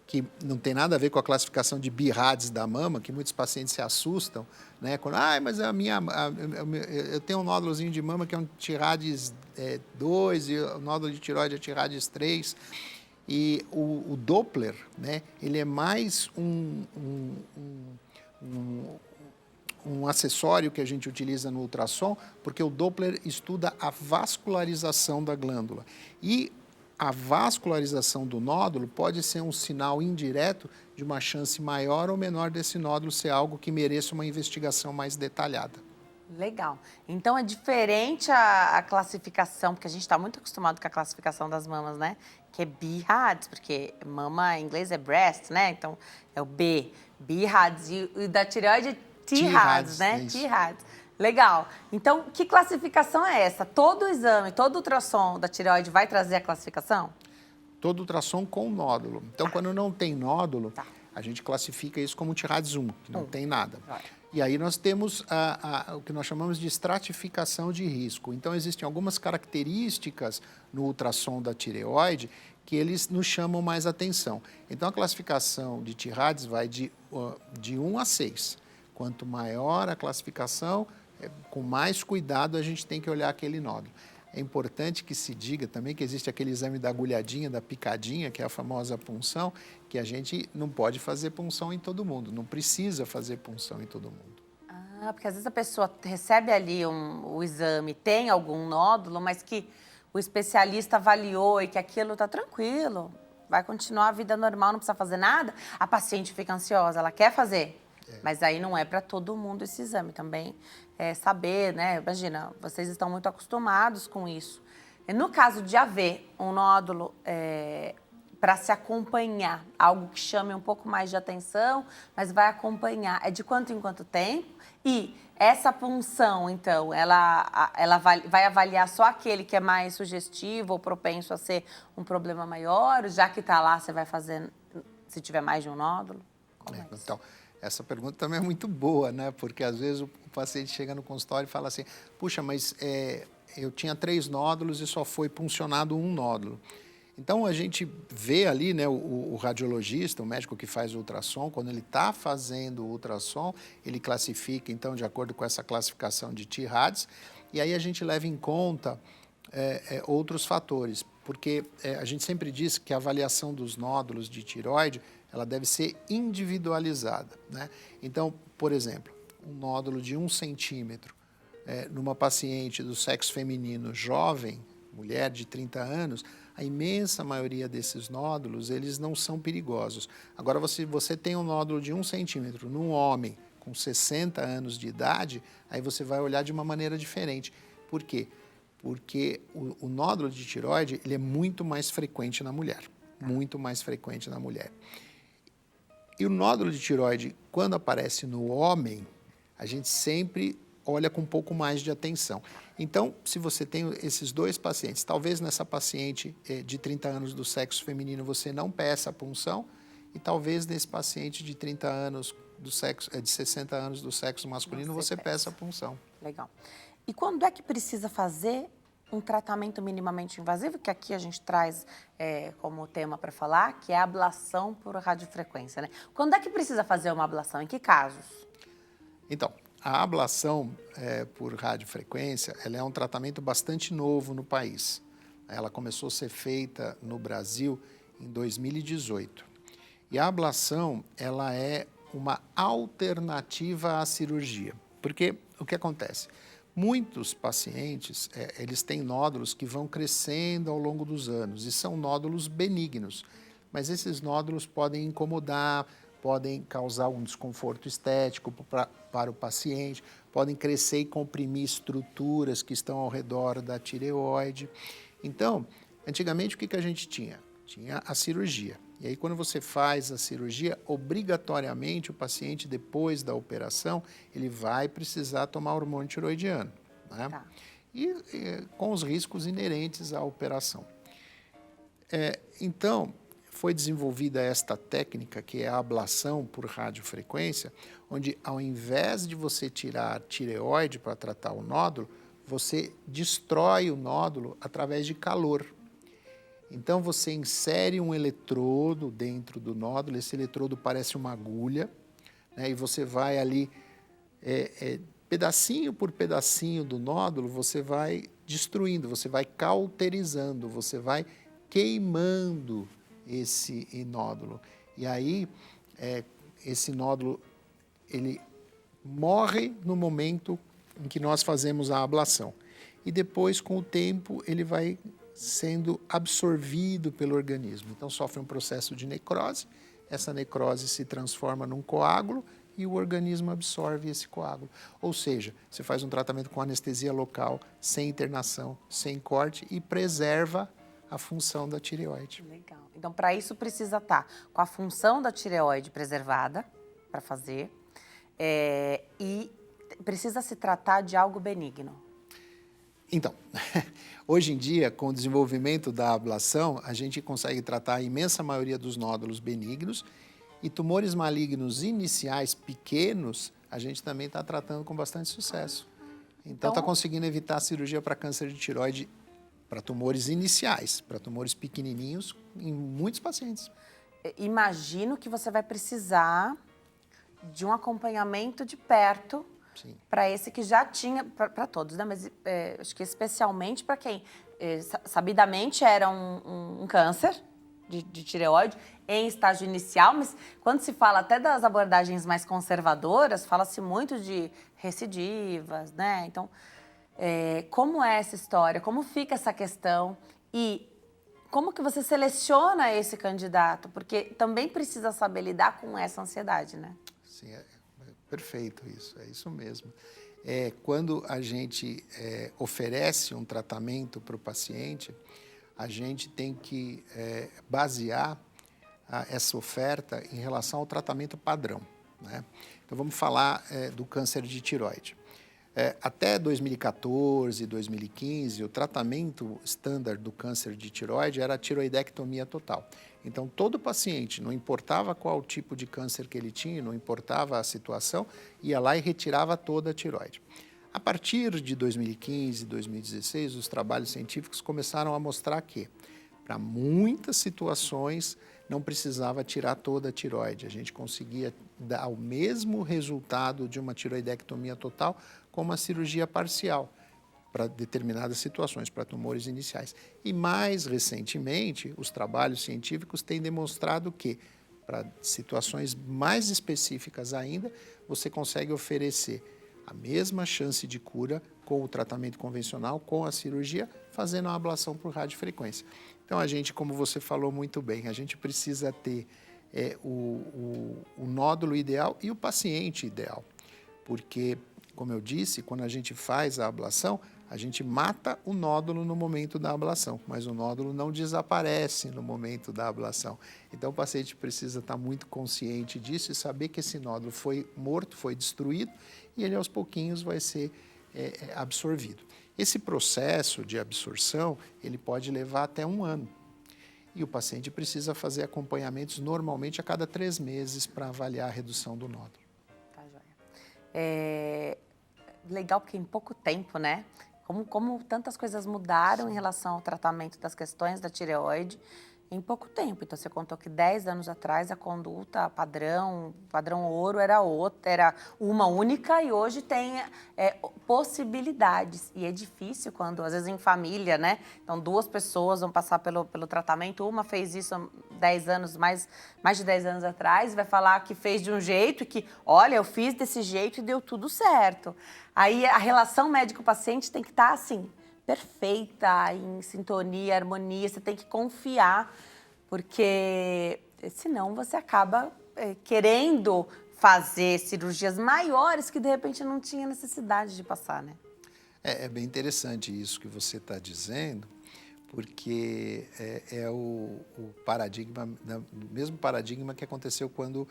que não tem nada a ver com a classificação de BIRADS da mama, que muitos pacientes se assustam, né? Quando, mas eu tenho um nódulozinho de mama que é um TIRADS 2 e o nódulo de tireoide é TIRADS 3. E o Doppler, né, ele é mais um acessório que a gente utiliza no ultrassom, porque o Doppler estuda a vascularização da glândula. E a vascularização do nódulo pode ser um sinal indireto de uma chance maior ou menor desse nódulo ser algo que mereça uma investigação mais detalhada. Legal. Então é diferente a classificação, porque a gente está muito acostumado com a classificação das mamas, né? Que é BIRADS, porque mama em inglês é breast, né? Então é o B, BIRADS. E da tireoide é TIRADS, né? TIRADS. Legal. Então, que classificação é essa? Todo exame, todo ultrassom da tireoide vai trazer a classificação? Todo ultrassom com nódulo. Então, quando não tem nódulo, a gente classifica isso como TIRADS 1, que não tem nada. E aí nós temos o que nós chamamos de estratificação de risco. Então, existem algumas características no ultrassom da tireoide que eles nos chamam mais atenção. Então, a classificação de TIRADS vai de 1 a 6. Quanto maior a classificação, com mais cuidado a gente tem que olhar aquele nódulo. É importante que se diga também que existe aquele exame da agulhadinha, da picadinha, que é a famosa punção, que a gente não pode fazer punção em todo mundo, não precisa fazer punção em todo mundo. Porque às vezes a pessoa recebe ali o exame, tem algum nódulo, mas que o especialista avaliou e que aquilo está tranquilo, vai continuar a vida normal, não precisa fazer nada, a paciente fica ansiosa, ela quer fazer. Mas aí não é para todo mundo esse exame também. Saber, né? Imagina, vocês estão muito acostumados com isso. No caso de haver um nódulo para se acompanhar, algo que chame um pouco mais de atenção, mas vai acompanhar, é de quanto em quanto tempo? E essa punção, então, ela vai avaliar só aquele que é mais sugestivo ou propenso a ser um problema maior? Já que está lá, você vai fazer, se tiver mais de um nódulo? Então, essa pergunta também é muito boa, né? Porque às vezes o paciente chega no consultório e fala assim, puxa, mas eu tinha 3 nódulos e só foi puncionado um nódulo. Então, a gente vê ali, né, o radiologista, o médico que faz o ultrassom, quando ele está fazendo o ultrassom, ele classifica, então, de acordo com essa classificação de TIRADS, e aí a gente leva em conta outros fatores, porque a gente sempre diz que a avaliação dos nódulos de tireoide, ela deve ser individualizada, né? Então, por exemplo, um nódulo de 1 centímetro numa paciente do sexo feminino jovem, mulher de 30 anos, a imensa maioria desses nódulos, eles não são perigosos. Agora, você tem um nódulo de 1 centímetro num homem com 60 anos de idade, aí você vai olhar de uma maneira diferente. Por quê? Porque o nódulo de tireoide, ele é muito mais frequente na mulher, muito mais frequente na mulher. E o nódulo de tireoide, quando aparece no homem, a gente sempre olha com um pouco mais de atenção. Então, se você tem esses dois pacientes, talvez nessa paciente de 30 anos do sexo feminino você não peça a punção, e talvez nesse paciente de 30 anos do sexo, de 60 anos do sexo masculino você peça a punção. Legal. E quando é que precisa fazer um tratamento minimamente invasivo, que aqui a gente traz como tema para falar, que é a ablação por radiofrequência, né? Quando é que precisa fazer uma ablação? Em que casos? Então, a ablação por radiofrequência, ela é um tratamento bastante novo no país. Ela começou a ser feita no Brasil em 2018. E a ablação, ela é uma alternativa à cirurgia. Porque o que acontece? Muitos pacientes, eles têm nódulos que vão crescendo ao longo dos anos e são nódulos benignos. Mas esses nódulos podem incomodar, podem causar um desconforto estético para o paciente, podem crescer e comprimir estruturas que estão ao redor da tireoide. Então, antigamente o que a gente tinha? Tinha a cirurgia. E aí, quando você faz a cirurgia, obrigatoriamente o paciente, depois da operação, ele vai precisar tomar hormônio tiroidiano, né? Tá. E com os riscos inerentes à operação. Então, foi desenvolvida esta técnica, que é a ablação por radiofrequência, onde ao invés de você tirar a tireoide para tratar o nódulo, você destrói o nódulo através de calor. Então, você insere um eletrodo dentro do nódulo, esse eletrodo parece uma agulha, né, e você vai ali, pedacinho por pedacinho do nódulo, você vai destruindo, você vai cauterizando, você vai queimando esse nódulo. E aí, esse nódulo, ele morre no momento em que nós fazemos a ablação. E depois, com o tempo, ele vai sendo absorvido pelo organismo. Então, sofre um processo de necrose, essa necrose se transforma num coágulo e o organismo absorve esse coágulo. Ou seja, você faz um tratamento com anestesia local, sem internação, sem corte e preserva a função da tireoide. Legal. Então, para isso precisa estar com a função da tireoide preservada para fazer e precisa se tratar de algo benigno. Então, hoje em dia, com o desenvolvimento da ablação, a gente consegue tratar a imensa maioria dos nódulos benignos e tumores malignos iniciais pequenos, a gente também está tratando com bastante sucesso. Então, está conseguindo evitar a cirurgia para câncer de tireoide para tumores iniciais, para tumores pequenininhos em muitos pacientes. Imagino que você vai precisar de um acompanhamento de perto para esse que já tinha, para todos, né? Mas acho que especialmente para quem sabidamente era um câncer de tireoide em estágio inicial, mas quando se fala até das abordagens mais conservadoras, fala-se muito de recidivas, né? Então, como é essa história? Como fica essa questão? E como que você seleciona esse candidato? Porque também precisa saber lidar com essa ansiedade, né? Sim, perfeito isso, é isso mesmo. Quando a gente oferece um tratamento para o paciente, a gente tem que basear essa oferta em relação ao tratamento padrão, né? Então, vamos falar do câncer de tireoide. Até 2014, 2015, o tratamento estándar do câncer de tireoide era a tiroidectomia total. Então, todo paciente, não importava qual tipo de câncer que ele tinha, não importava a situação, ia lá e retirava toda a tireoide. A partir de 2015, 2016, os trabalhos científicos começaram a mostrar que, para muitas situações, não precisava tirar toda a tireoide. A gente conseguia dar o mesmo resultado de uma tiroidectomia total com uma cirurgia parcial para determinadas situações, para tumores iniciais. E mais recentemente, os trabalhos científicos têm demonstrado que, para situações mais específicas ainda, você consegue oferecer a mesma chance de cura com o tratamento convencional, com a cirurgia, fazendo a ablação por radiofrequência. Então, a gente, como você falou muito bem, a gente precisa ter o nódulo ideal e o paciente ideal. porque, como eu disse, quando a gente faz a ablação, a gente mata o nódulo no momento da ablação, mas o nódulo não desaparece no momento da ablação. Então, o paciente precisa estar muito consciente disso e saber que esse nódulo foi morto, foi destruído, e ele aos pouquinhos vai ser absorvido. Esse processo de absorção, ele pode levar até 1 ano. E o paciente precisa fazer acompanhamentos normalmente a cada 3 meses para avaliar a redução do nódulo. Tá joia. Legal porque em pouco tempo, né? Como tantas coisas mudaram em relação ao tratamento das questões da tireoide em pouco tempo. Então, você contou que 10 anos atrás a conduta padrão ouro era uma única e hoje tem possibilidades. E é difícil quando, às vezes, em família, né? Então, 2 pessoas vão passar pelo tratamento. Uma fez isso há 10 anos, mais de 10 anos atrás, vai falar que fez de um jeito e que, olha, eu fiz desse jeito e deu tudo certo. Aí, a relação médico-paciente tem que estar assim, perfeita, em sintonia, harmonia, você tem que confiar, porque senão você acaba querendo fazer cirurgias maiores que de repente não tinha necessidade de passar, né? É bem interessante isso que você está dizendo, porque o paradigma, o mesmo paradigma que aconteceu quando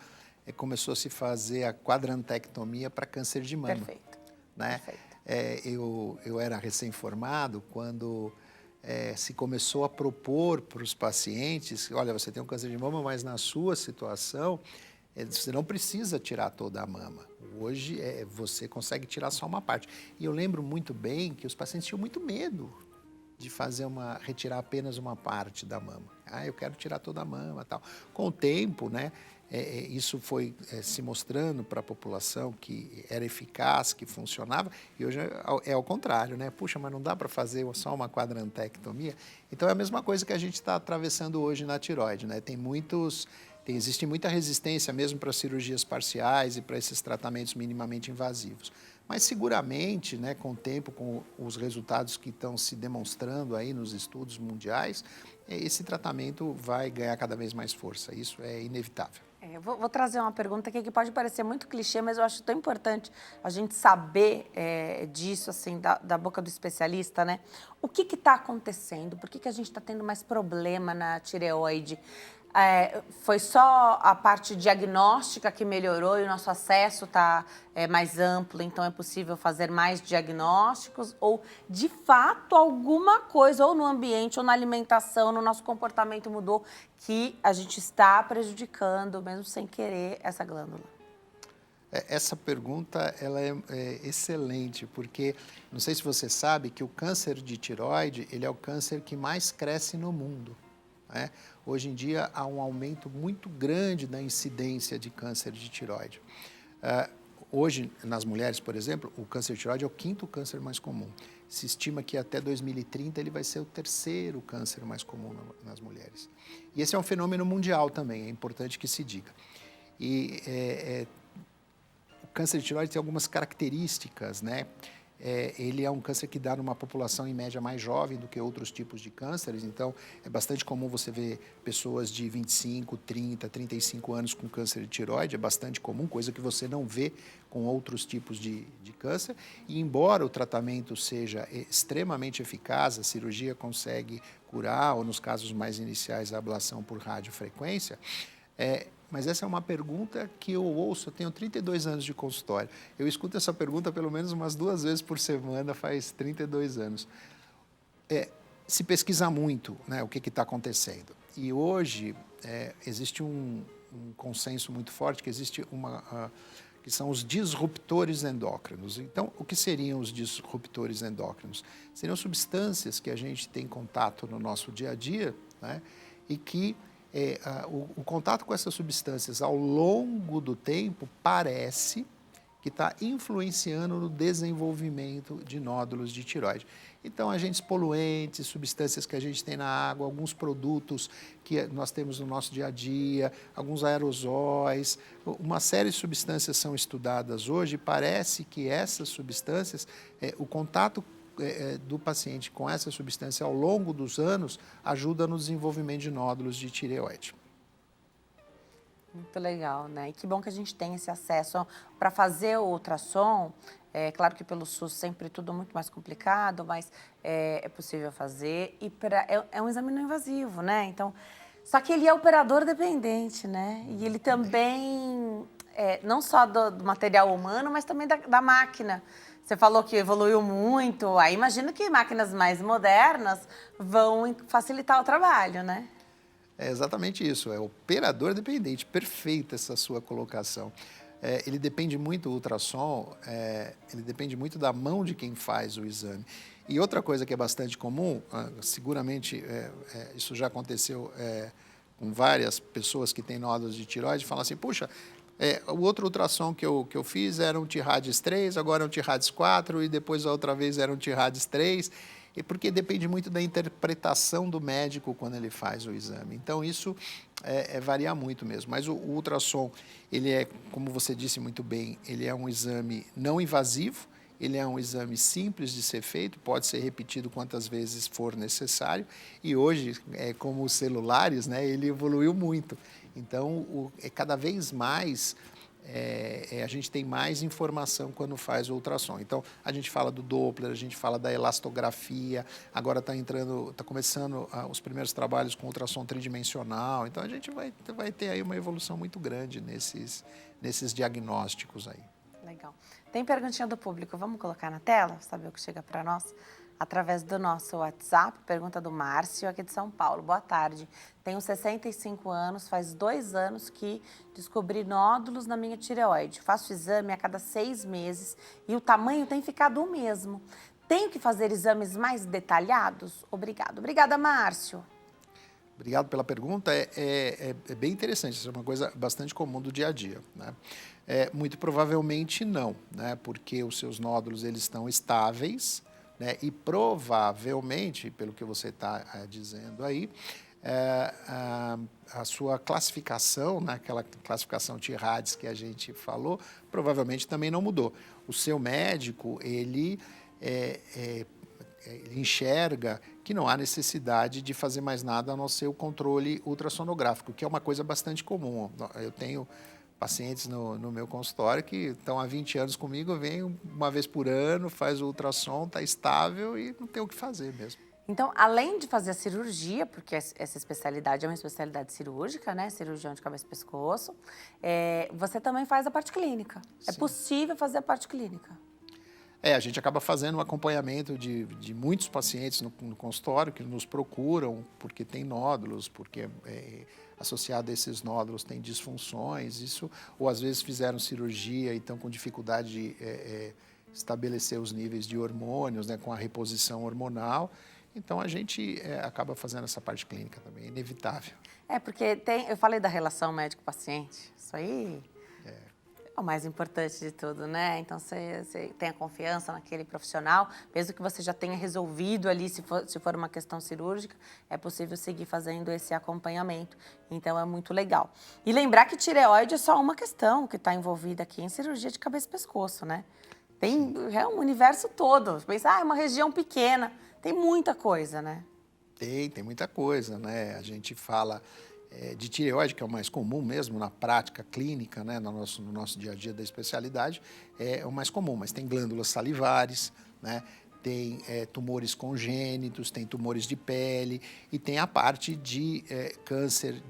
começou a se fazer a quadrantectomia para câncer de mama. Perfeito, né? perfeito. Eu era recém-formado quando se começou a propor para os pacientes, olha, você tem um câncer de mama, mas na sua situação, você não precisa tirar toda a mama. Hoje, você consegue tirar só uma parte. E eu lembro muito bem que os pacientes tinham muito medo de retirar apenas uma parte da mama. Eu quero tirar toda a mama, tal. Com o tempo, né? Isso foi se mostrando para a população que era eficaz, que funcionava, e hoje é ao contrário, né? Puxa, mas não dá para fazer só uma quadrantectomia? Então é a mesma coisa que a gente está atravessando hoje na tireoide, né? Existe muita resistência mesmo para cirurgias parciais e para esses tratamentos minimamente invasivos. Mas seguramente, né, com o tempo, com os resultados que estão se demonstrando aí nos estudos mundiais, esse tratamento vai ganhar cada vez mais força. Isso é inevitável. Vou trazer uma pergunta aqui que pode parecer muito clichê, mas eu acho tão importante a gente saber disso, assim, da boca do especialista, né? O que está acontecendo? Por que a gente está tendo mais problema na tireoide? Foi só a parte diagnóstica que melhorou e o nosso acesso está mais amplo, então é possível fazer mais diagnósticos? Ou, de fato, alguma coisa, ou no ambiente, ou na alimentação, no nosso comportamento mudou, que a gente está prejudicando, mesmo sem querer, essa glândula? Essa pergunta ela é excelente, porque não sei se você sabe que o câncer de tireoide ele é o câncer que mais cresce no mundo. Né? Hoje em dia, há um aumento muito grande da incidência de câncer de tireoide. Hoje, nas mulheres, por exemplo, o câncer de tireoide é o 5º câncer mais comum. Se estima que até 2030 ele vai ser o 3º câncer mais comum nas mulheres. E esse é um fenômeno mundial também, é importante que se diga. E o câncer de tireoide tem algumas características, né? Ele é um câncer que dá numa população, em média, mais jovem do que outros tipos de cânceres. Então, é bastante comum você ver pessoas de 25, 30, 35 anos com câncer de tireoide. É bastante comum, coisa que você não vê com outros tipos de câncer. E, embora o tratamento seja extremamente eficaz, a cirurgia consegue curar, ou nos casos mais iniciais, a ablação por radiofrequência, mas essa é uma pergunta que eu ouço, eu tenho 32 anos de consultório. Eu escuto essa pergunta pelo menos umas 2 vezes por semana, faz 32 anos. Se pesquisa muito, né, o que está acontecendo. E hoje existe um consenso muito forte que existe que são os disruptores endócrinos. Então, o que seriam os disruptores endócrinos? Seriam substâncias que a gente tem contato no nosso dia a dia, né, e que o contato com essas substâncias ao longo do tempo parece que está influenciando no desenvolvimento de nódulos de tireoide. Então, agentes poluentes, substâncias que a gente tem na água, alguns produtos que nós temos no nosso dia a dia, alguns aerosóis, uma série de substâncias são estudadas hoje e parece que essas substâncias, o contato do paciente com essa substância ao longo dos anos ajuda no desenvolvimento de nódulos de tireoide. Muito legal, né? E que bom que a gente tem esse acesso para fazer o ultrassom. É claro que pelo SUS sempre tudo muito mais complicado, mas é possível fazer. E é um exame não invasivo, né? Então, só que ele é operador dependente, né? E ele também, não só do material humano, mas também da máquina. Você falou que evoluiu muito. Aí imagino que máquinas mais modernas vão facilitar o trabalho, né? É exatamente isso, é operador dependente, perfeita essa sua colocação. Ele depende muito, o ultrassom, ele depende muito da mão de quem faz o exame. E outra coisa que é bastante comum, seguramente isso já aconteceu com várias pessoas que têm nódulos de tireoide, falam assim, puxa, o outro ultrassom que eu fiz era um TIRADS 3, agora é um TIRADS 4 e depois a outra vez era um TIRADS 3, porque depende muito da interpretação do médico quando ele faz o exame. Então, isso varia muito mesmo. Mas o ultrassom, ele é, como você disse muito bem, ele é um exame não invasivo, ele é um exame simples de ser feito, pode ser repetido quantas vezes for necessário. E hoje, como os celulares, né, ele evoluiu muito. Então, cada vez mais... a gente tem mais informação quando faz o ultrassom. Então, a gente fala do Doppler, a gente fala da elastografia, agora está começando os primeiros trabalhos com ultrassom tridimensional. Então, a gente vai ter aí uma evolução muito grande nesses diagnósticos aí. Legal. Tem perguntinha do público, vamos colocar na tela, saber o que chega para nós? Através do nosso WhatsApp, pergunta do Márcio, aqui de São Paulo. Boa tarde. Tenho 65 anos, faz 2 anos que descobri nódulos na minha tireoide. Faço exame a cada 6 meses e o tamanho tem ficado o mesmo. Tenho que fazer exames mais detalhados? Obrigado. Obrigada, Márcio. Obrigado pela pergunta. É bem interessante, isso é uma coisa bastante comum do dia a dia, né? Muito provavelmente não, né? Porque os seus nódulos eles estão estáveis, né? E provavelmente, pelo que você está dizendo aí, a sua classificação, né? Aquela classificação TIRADS que a gente falou, provavelmente também não mudou. O seu médico, ele enxerga que não há necessidade de fazer mais nada a não ser o controle ultrassonográfico, que é uma coisa bastante comum. Eu tenho pacientes no meu consultório que estão há 20 anos comigo, vêm uma vez por ano, faz o ultrassom, está estável e não tem o que fazer mesmo. Então, além de fazer a cirurgia, porque essa especialidade é uma especialidade cirúrgica, né? Cirurgião de cabeça e pescoço, você também faz a parte clínica. Sim. É possível fazer a parte clínica? A gente acaba fazendo um acompanhamento de muitos pacientes no consultório que nos procuram porque tem nódulos, porque associado a esses nódulos tem disfunções, ou às vezes fizeram cirurgia e estão com dificuldade de estabelecer os níveis de hormônios, né, com a reposição hormonal. Então, a gente acaba fazendo essa parte clínica também, é inevitável. Porque eu falei da relação médico-paciente, isso aí é o mais importante de tudo, né? Então, você tem a confiança naquele profissional, mesmo que você já tenha resolvido ali, se for uma questão cirúrgica, é possível seguir fazendo esse acompanhamento. Então, é muito legal. E lembrar que tireoide é só uma questão que está envolvida aqui em cirurgia de cabeça e pescoço, né? Tem um universo todo. Pensa, é uma região pequena, tem muita coisa, né? Tem muita coisa, né? A gente fala de tireoide, que é o mais comum mesmo na prática clínica, né? No nosso dia a dia da especialidade, é o mais comum, mas tem glândulas salivares, né? Tem tumores congênitos, tem tumores de pele e tem a parte de câncer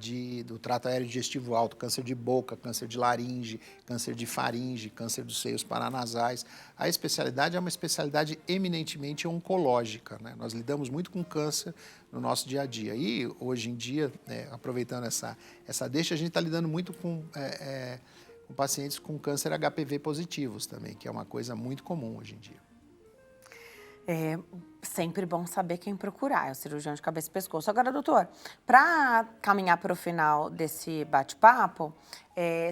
do trato aéreo digestivo alto, câncer de boca, câncer de laringe, câncer de faringe, câncer dos seios paranasais. A especialidade é uma especialidade eminentemente oncológica, né? Nós lidamos muito com câncer no nosso dia a dia. E hoje em dia, aproveitando essa deixa, a gente está lidando muito com pacientes com câncer HPV positivos também, que é uma coisa muito comum hoje em dia. É sempre bom saber quem procurar, é o cirurgião de cabeça e pescoço. Agora, doutor, para caminhar para o final desse bate-papo,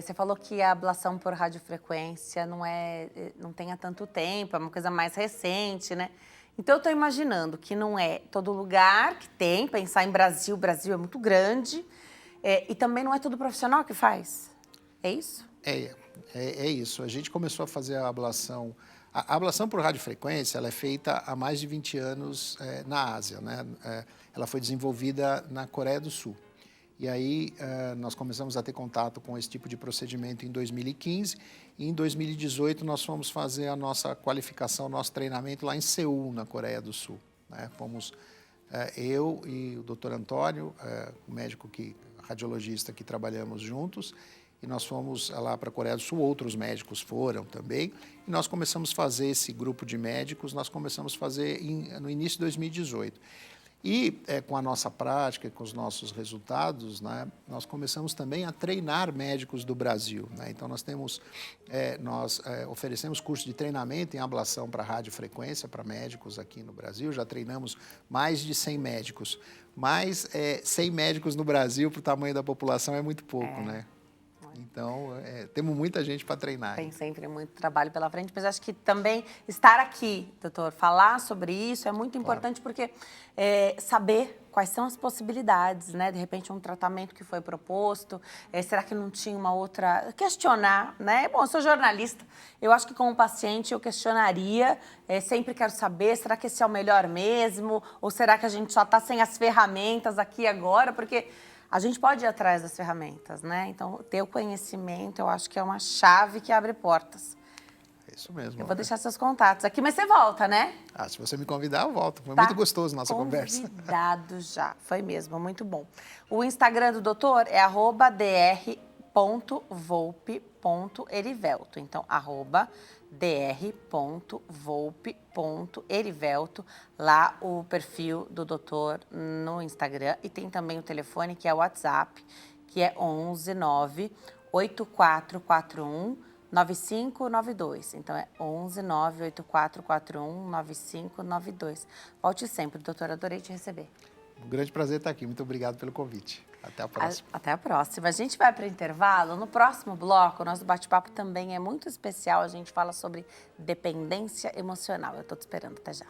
você falou que a ablação por radiofrequência não tem há tanto tempo, é uma coisa mais recente, né? Então, eu estou imaginando que não é todo lugar que tem, pensar em Brasil, o Brasil é muito grande, e também não é todo profissional que faz, é isso? É isso, a gente começou a fazer a ablação. A ablação por radiofrequência ela é feita há mais de 20 anos na Ásia, né? Ela foi desenvolvida na Coreia do Sul. E aí nós começamos a ter contato com esse tipo de procedimento em 2015 e em 2018 nós fomos fazer a nossa qualificação, nosso treinamento lá em Seul, na Coreia do Sul, né? Fomos eu e o Dr. Antônio, o médico radiologista que trabalhamos juntos, e nós fomos lá para a Coreia do Sul, outros médicos foram também, e nós começamos a fazer esse grupo de médicos, nós começamos a fazer no início de 2018. E com a nossa prática, com os nossos resultados, né, nós começamos também a treinar médicos do Brasil, né? Então nós oferecemos curso de treinamento em ablação para radiofrequência para médicos aqui no Brasil, já treinamos mais de 100 médicos, mas 100 médicos no Brasil para o tamanho da população é muito pouco, né? Então, temos muita gente para treinar. Tem sempre muito trabalho pela frente, mas acho que também estar aqui, doutor, falar sobre isso é muito importante, porque saber quais são as possibilidades, né? De repente, um tratamento que foi proposto, será que não tinha uma outra... Questionar, né? Bom, eu sou jornalista, eu acho que como paciente eu questionaria, sempre quero saber, será que esse é o melhor mesmo? Ou será que a gente só está sem as ferramentas aqui agora? Porque... a gente pode ir atrás das ferramentas, né? Então, ter o conhecimento, eu acho que é uma chave que abre portas. É isso mesmo. Eu vou deixar seus contatos aqui, mas você volta, né? Se você me convidar, eu volto. Foi muito gostoso a nossa conversa. Convidado já, foi mesmo, muito bom. O Instagram do doutor é @dr.volpe.erivelto. Então, @dr.volpe.erivelto, lá o perfil do doutor no Instagram. E tem também o telefone, que é o WhatsApp, que é 11 9 8441 9592. Então, é 11 9 8441 9592. Volte sempre, doutor, adorei te receber. Um grande prazer estar aqui. Muito obrigado pelo convite. Até a próxima. Até a próxima. A gente vai para o intervalo. No próximo bloco, o nosso bate-papo também é muito especial. A gente fala sobre dependência emocional. Eu estou te esperando. Até já.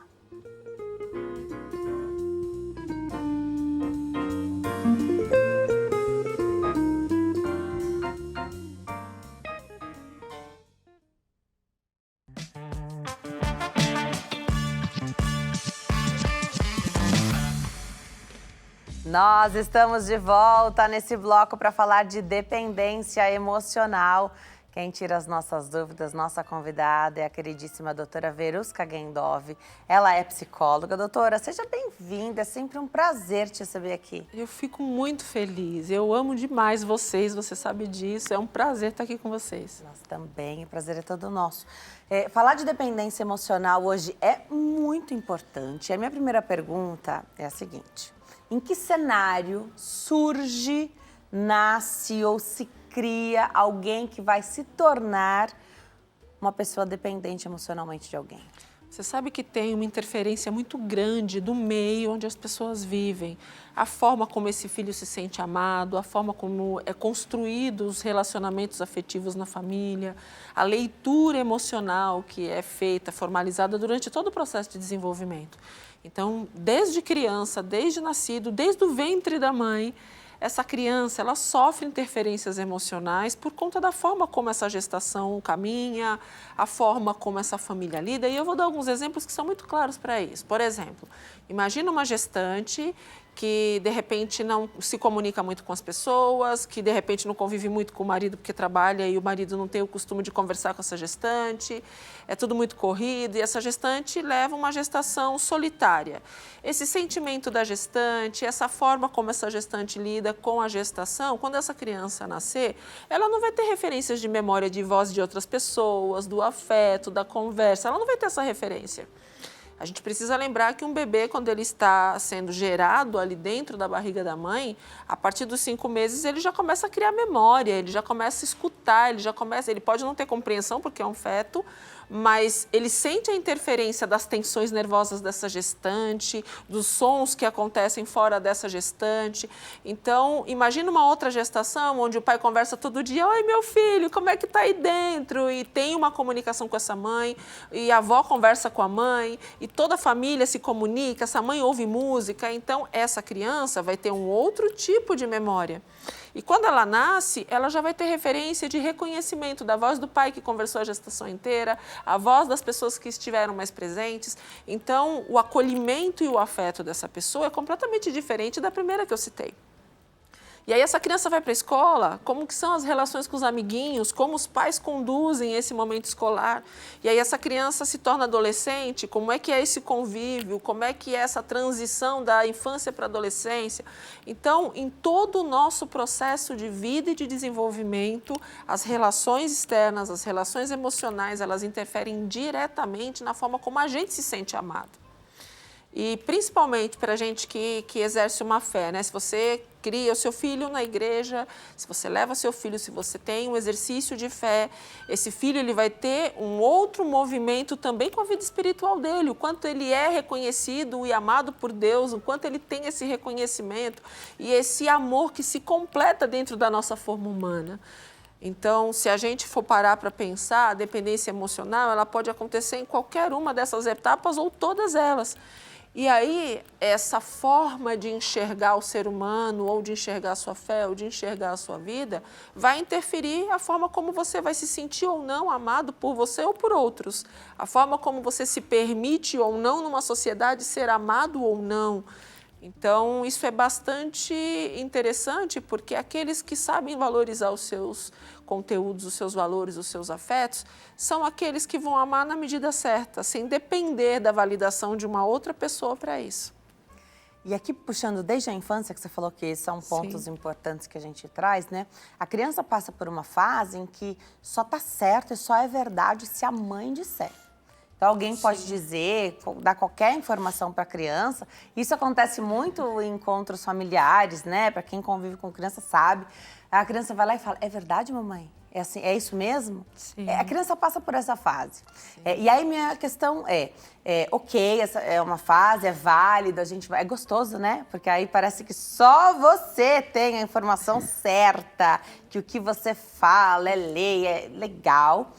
Nós estamos de volta nesse bloco para falar de dependência emocional. Quem tira as nossas dúvidas, nossa convidada é a queridíssima doutora Veruska Gendov. Ela é psicóloga. Doutora, seja bem-vinda, é sempre um prazer te receber aqui. Eu fico muito feliz, eu amo demais vocês, você sabe disso, é um prazer estar aqui com vocês. Nós também, o prazer é todo nosso. Falar de dependência emocional hoje é muito importante. A minha primeira pergunta é a seguinte: em que cenário surge, nasce ou se cria alguém que vai se tornar uma pessoa dependente emocionalmente de alguém? Você sabe que tem uma interferência muito grande do meio onde as pessoas vivem. A forma como esse filho se sente amado, a forma como é construído os relacionamentos afetivos na família, a leitura emocional que é feita, formalizada durante todo o processo de desenvolvimento. Então, desde criança, desde nascido, desde o ventre da mãe, essa criança ela sofre interferências emocionais por conta da forma como essa gestação caminha, a forma como essa família lida. E eu vou dar alguns exemplos que são muito claros para isso. Por exemplo, imagina uma gestante que, de repente, não se comunica muito com as pessoas, que, de repente, não convive muito com o marido porque trabalha e o marido não tem o costume de conversar com essa gestante, é tudo muito corrido e essa gestante leva uma gestação solitária. Esse sentimento da gestante, essa forma como essa gestante lida com a gestação, quando essa criança nascer, ela não vai ter referências de memória de voz de outras pessoas, do afeto, da conversa, ela não vai ter essa referência. A gente precisa lembrar que um bebê, quando ele está sendo gerado ali dentro da barriga da mãe, a partir dos 5 meses ele já começa a criar memória, ele já começa a escutar, ele pode não ter compreensão porque é um feto, mas ele sente a interferência das tensões nervosas dessa gestante, dos sons que acontecem fora dessa gestante. Então, imagina uma outra gestação onde o pai conversa todo dia: oi, meu filho, como é que tá aí dentro? E tem uma comunicação com essa mãe, e a avó conversa com a mãe, e toda a família se comunica, essa mãe ouve música. Então, essa criança vai ter um outro tipo de memória. E quando ela nasce, ela já vai ter referência de reconhecimento da voz do pai que conversou a gestação inteira, a voz das pessoas que estiveram mais presentes. Então, o acolhimento e o afeto dessa pessoa é completamente diferente da primeira que eu citei. E aí essa criança vai para a escola, como que são as relações com os amiguinhos, como os pais conduzem esse momento escolar. E aí essa criança se torna adolescente, como é que é esse convívio, como é que é essa transição da infância para a adolescência. Então, em todo o nosso processo de vida e de desenvolvimento, as relações externas, as relações emocionais, elas interferem diretamente na forma como a gente se sente amado. E principalmente para a gente que exerce uma fé, né? Se você cria o seu filho na igreja, se você leva seu filho, se você tem um exercício de fé, esse filho ele vai ter um outro movimento também com a vida espiritual dele, o quanto ele é reconhecido e amado por Deus, o quanto ele tem esse reconhecimento e esse amor que se completa dentro da nossa forma humana. Então, se a gente for parar para pensar, a dependência emocional, ela pode acontecer em qualquer uma dessas etapas ou todas elas. E aí, essa forma de enxergar o ser humano, ou de enxergar a sua fé, ou de enxergar a sua vida, vai interferir a forma como você vai se sentir ou não amado por você ou por outros. A forma como você se permite ou não numa sociedade ser amado ou não. Então, isso é bastante interessante, porque aqueles que sabem valorizar os seus conteúdos, os seus valores, os seus afetos, são aqueles que vão amar na medida certa, sem depender da validação de uma outra pessoa para isso. E aqui, puxando desde a infância, que você falou que são pontos importantes que a gente traz, né? A criança passa por uma fase em que só tá certo e só é verdade se a mãe disser. Então, alguém pode dizer, dar qualquer informação para a criança. Isso acontece muito em encontros familiares, né? Para quem convive com criança sabe. A criança vai lá e fala, é verdade, mamãe? É assim, é isso mesmo? A criança passa por essa fase. E aí, minha questão ok, essa é uma fase, é válido, é gostoso, né? Porque aí parece que só você tem a informação certa, que o que você fala é lei, é legal.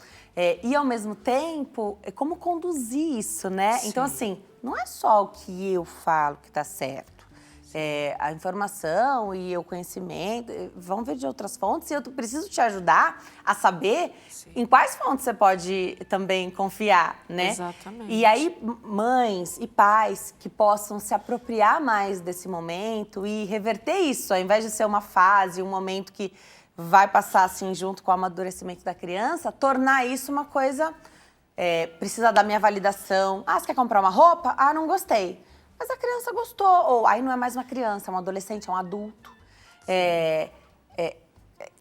E, ao mesmo tempo, é como conduzir isso, né? Sim. Então, assim, não é só o que eu falo que está certo. A informação e o conhecimento vão vir de outras fontes e eu preciso te ajudar a saber em quais fontes você pode também confiar, né? Exatamente. E aí, mães e pais que possam se apropriar mais desse momento e reverter isso, ao invés de ser uma fase, um momento que vai passar assim junto com o amadurecimento da criança, tornar isso uma coisa, precisa da minha validação. Ah, você quer comprar uma roupa? Ah, não gostei. Mas a criança gostou. Ou aí não é mais uma criança, é um adolescente, é um adulto.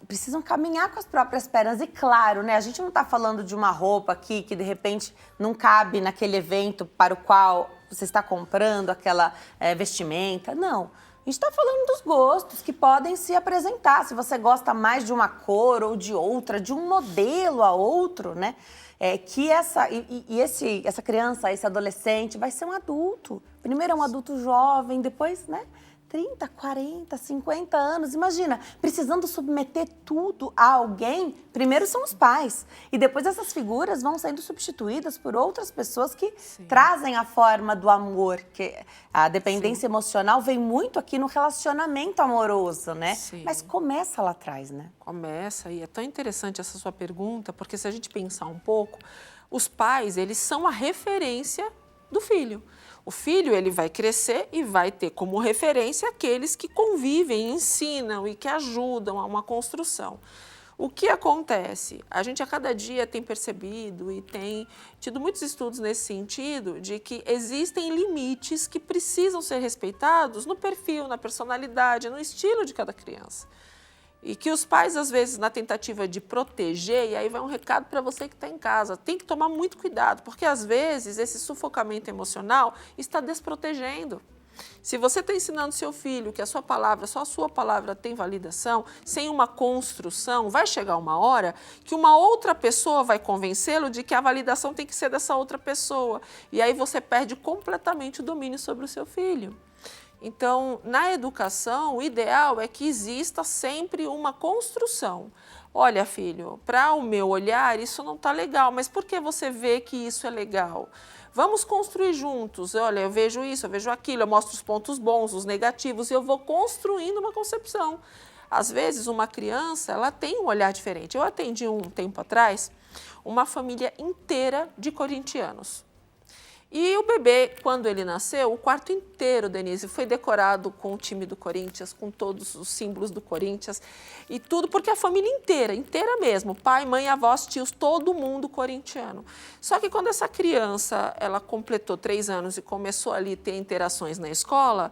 Precisam caminhar com as próprias pernas. E claro, né, a gente não está falando de uma roupa aqui que de repente não cabe naquele evento para o qual você está comprando aquela vestimenta. Não. A gente está falando dos gostos que podem se apresentar. Se você gosta mais de uma cor ou de outra, de um modelo a outro, né? Que essa criança, esse adolescente vai ser um adulto. Primeiro é um adulto jovem, depois, né? 30, 40, 50 anos. Imagina, precisando submeter tudo a alguém, primeiro são os pais. E depois essas figuras vão sendo substituídas por outras pessoas que trazem a forma do amor. Que a dependência emocional vem muito aqui no relacionamento amoroso, né? Sim. Mas começa lá atrás, né? Começa, e é tão interessante essa sua pergunta, porque se a gente pensar um pouco, os pais, eles são a referência do filho. O filho, ele vai crescer e vai ter como referência aqueles que convivem, ensinam e que ajudam a uma construção. O que acontece? A gente a cada dia tem percebido e tem tido muitos estudos nesse sentido de que existem limites que precisam ser respeitados no perfil, na personalidade, no estilo de cada criança. E que os pais, às vezes, na tentativa de proteger, e aí vai um recado para você que está em casa, tem que tomar muito cuidado, porque às vezes esse sufocamento emocional está desprotegendo. Se você está ensinando seu filho que a sua palavra, só a sua palavra tem validação, sem uma construção, vai chegar uma hora que uma outra pessoa vai convencê-lo de que a validação tem que ser dessa outra pessoa. E aí você perde completamente o domínio sobre o seu filho. Então, na educação, o ideal é que exista sempre uma construção. Olha, filho, para o meu olhar, isso não está legal, mas por que você vê que isso é legal? Vamos construir juntos. Olha, eu vejo isso, eu vejo aquilo, eu mostro os pontos bons, os negativos, e eu vou construindo uma concepção. Às vezes, uma criança, ela tem um olhar diferente. Eu atendi um tempo atrás uma família inteira de corintianos. E o bebê, quando ele nasceu, o quarto inteiro, Denise, foi decorado com o time do Corinthians, com todos os símbolos do Corinthians e tudo, porque a família inteira mesmo, pai, mãe, avós, tios, todo mundo corintiano. Só que quando essa criança, ela completou 3 anos e começou ali a ter interações na escola,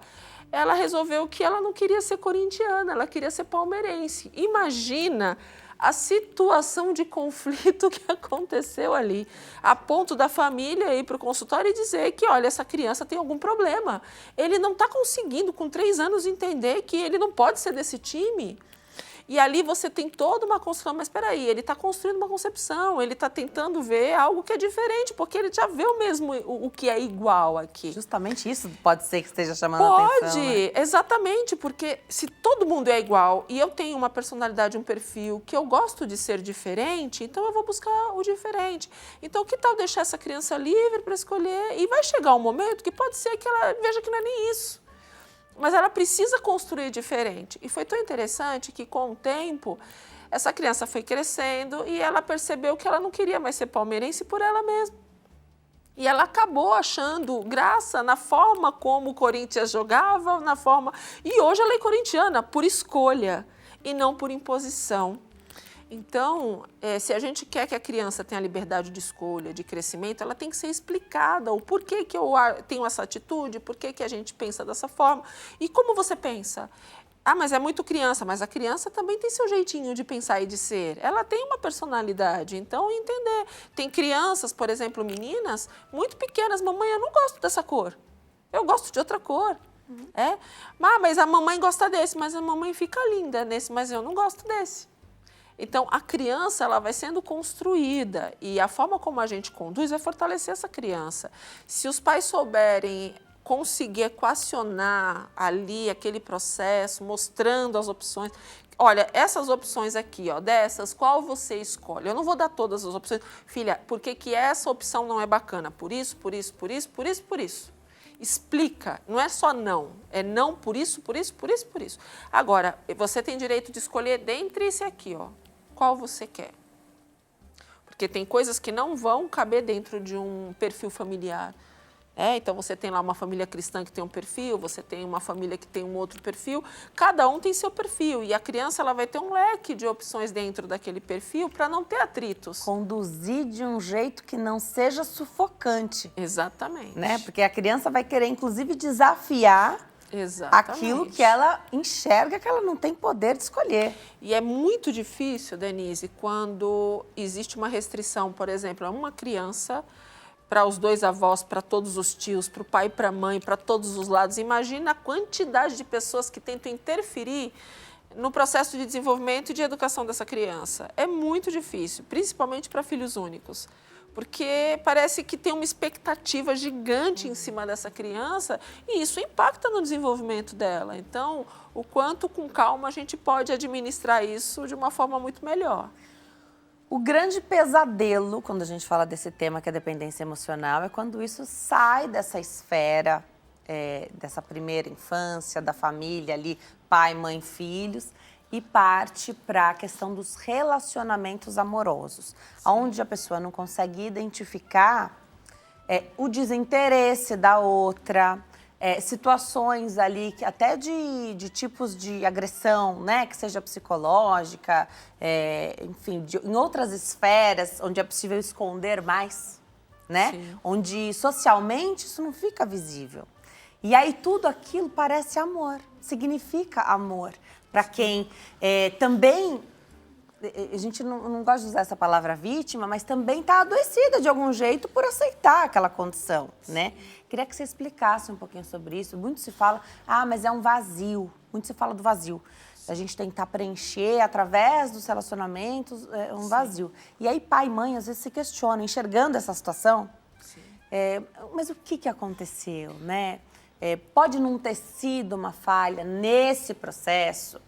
ela resolveu que ela não queria ser corintiana, ela queria ser palmeirense. Imagina a situação de conflito que aconteceu ali, a ponto da família ir para o consultório e dizer que, olha, essa criança tem algum problema. Ele não está conseguindo, com 3 anos, entender que ele não pode ser desse time. E ali você tem toda uma construção, mas espera aí, ele está construindo uma concepção, ele está tentando ver algo que é diferente, porque ele já vê o mesmo, o que é igual aqui. Justamente isso pode ser que esteja chamando a atenção. Pode, exatamente, porque se todo mundo é igual e eu tenho uma personalidade, um perfil que eu gosto de ser diferente, então eu vou buscar o diferente. Então, que tal deixar essa criança livre para escolher? E vai chegar um momento que pode ser que ela veja que não é nem isso. Mas ela precisa construir diferente. E foi tão interessante que, com o tempo, essa criança foi crescendo e ela percebeu que ela não queria mais ser palmeirense por ela mesma. E ela acabou achando graça na forma como o Corinthians jogava, na forma... E hoje ela é corintiana por escolha e não por imposição. Então, se a gente quer que a criança tenha liberdade de escolha, de crescimento, ela tem que ser explicada o porquê que eu tenho essa atitude, por que a gente pensa dessa forma. E como você pensa? Ah, mas é muito criança, mas a criança também tem seu jeitinho de pensar e de ser. Ela tem uma personalidade, então entender. Tem crianças, por exemplo, meninas, muito pequenas, mamãe, eu não gosto dessa cor, eu gosto de outra cor. Mas a mamãe gosta desse, mas a mamãe fica linda nesse, mas eu não gosto desse. Então, a criança ela vai sendo construída e a forma como a gente conduz vai fortalecer essa criança. Se os pais souberem conseguir equacionar ali aquele processo, mostrando as opções, olha, essas opções aqui, ó, dessas, qual você escolhe? Eu não vou dar todas as opções. Filha, por que essa opção não é bacana? Por isso, por isso, por isso, por isso, por isso. Explica, não é só não, é não por isso, por isso, por isso, por isso. Agora, você tem direito de escolher dentre esse aqui, ó, qual você quer. Porque tem coisas que não vão caber dentro de um perfil familiar. Então, você tem lá uma família cristã que tem um perfil, você tem uma família que tem um outro perfil, cada um tem seu perfil e a criança ela vai ter um leque de opções dentro daquele perfil para não ter atritos. Conduzir de um jeito que não seja sufocante. Exatamente. Né? Porque a criança vai querer, inclusive, desafiar aquilo que ela enxerga que ela não tem poder de escolher. E é muito difícil, Denise, quando existe uma restrição, por exemplo, a uma criança... para os 2 avós, para todos os tios, para o pai e para a mãe, para todos os lados. Imagina a quantidade de pessoas que tentam interferir no processo de desenvolvimento e de educação dessa criança. É muito difícil, principalmente para filhos únicos, porque parece que tem uma expectativa gigante em cima dessa criança e isso impacta no desenvolvimento dela. Então, o quanto com calma a gente pode administrar isso de uma forma muito melhor. O grande pesadelo, quando a gente fala desse tema que é dependência emocional, é quando isso sai dessa esfera, dessa primeira infância, da família ali, pai, mãe, filhos, e parte para a questão dos relacionamentos amorosos, onde a pessoa não consegue identificar o desinteresse da outra, situações ali, que até de tipos de agressão, né, que seja psicológica, enfim, em outras esferas onde é possível esconder mais, né? Sim. Onde socialmente isso não fica visível. E aí tudo aquilo parece amor, significa amor. Para quem também, a gente não gosta de usar essa palavra vítima, mas também está adoecida de algum jeito por aceitar aquela condição, né? Queria que você explicasse um pouquinho sobre isso. Muito se fala, mas é um vazio. Muito se fala do vazio. A gente tentar preencher, através dos relacionamentos, um vazio. E aí pai e mãe, às vezes, se questionam, enxergando essa situação. Mas o que aconteceu, né? Pode não ter sido uma falha nesse processo.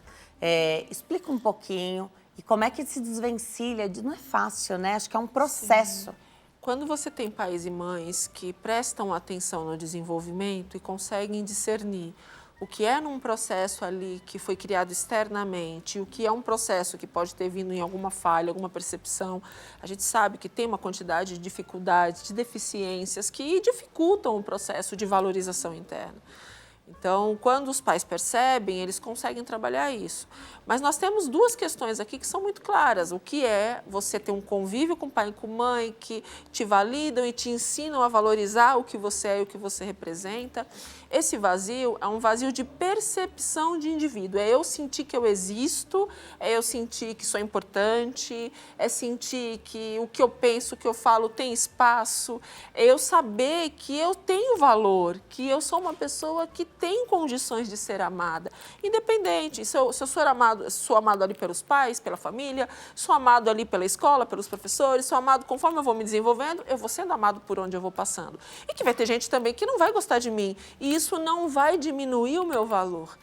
Explica um pouquinho. E como é que se desvencilha? Não é fácil, né? Acho que é um processo. Sim. Quando você tem pais e mães que prestam atenção no desenvolvimento e conseguem discernir o que é num processo ali que foi criado externamente, o que é um processo que pode ter vindo em alguma falha, alguma percepção, a gente sabe que tem uma quantidade de dificuldades, de deficiências que dificultam o processo de valorização interna. Então, quando os pais percebem, eles conseguem trabalhar isso. Mas nós temos duas questões aqui que são muito claras. O que é você ter um convívio com o pai e com a mãe que te validam e te ensinam a valorizar o que você é e o que você representa. Esse vazio é um vazio de percepção de indivíduo. É eu sentir que eu existo, é eu sentir que sou importante, é sentir que o que eu penso, o que eu falo tem espaço, é eu saber que eu tenho valor, que eu sou uma pessoa que tem condições de ser amada. Independente, se eu sou amado ali pelos pais, pela família, sou amado ali pela escola, pelos professores, sou amado conforme eu vou me desenvolvendo, eu vou sendo amado por onde eu vou passando. E que vai ter gente também que não vai gostar de mim, e isso não vai diminuir o meu valor.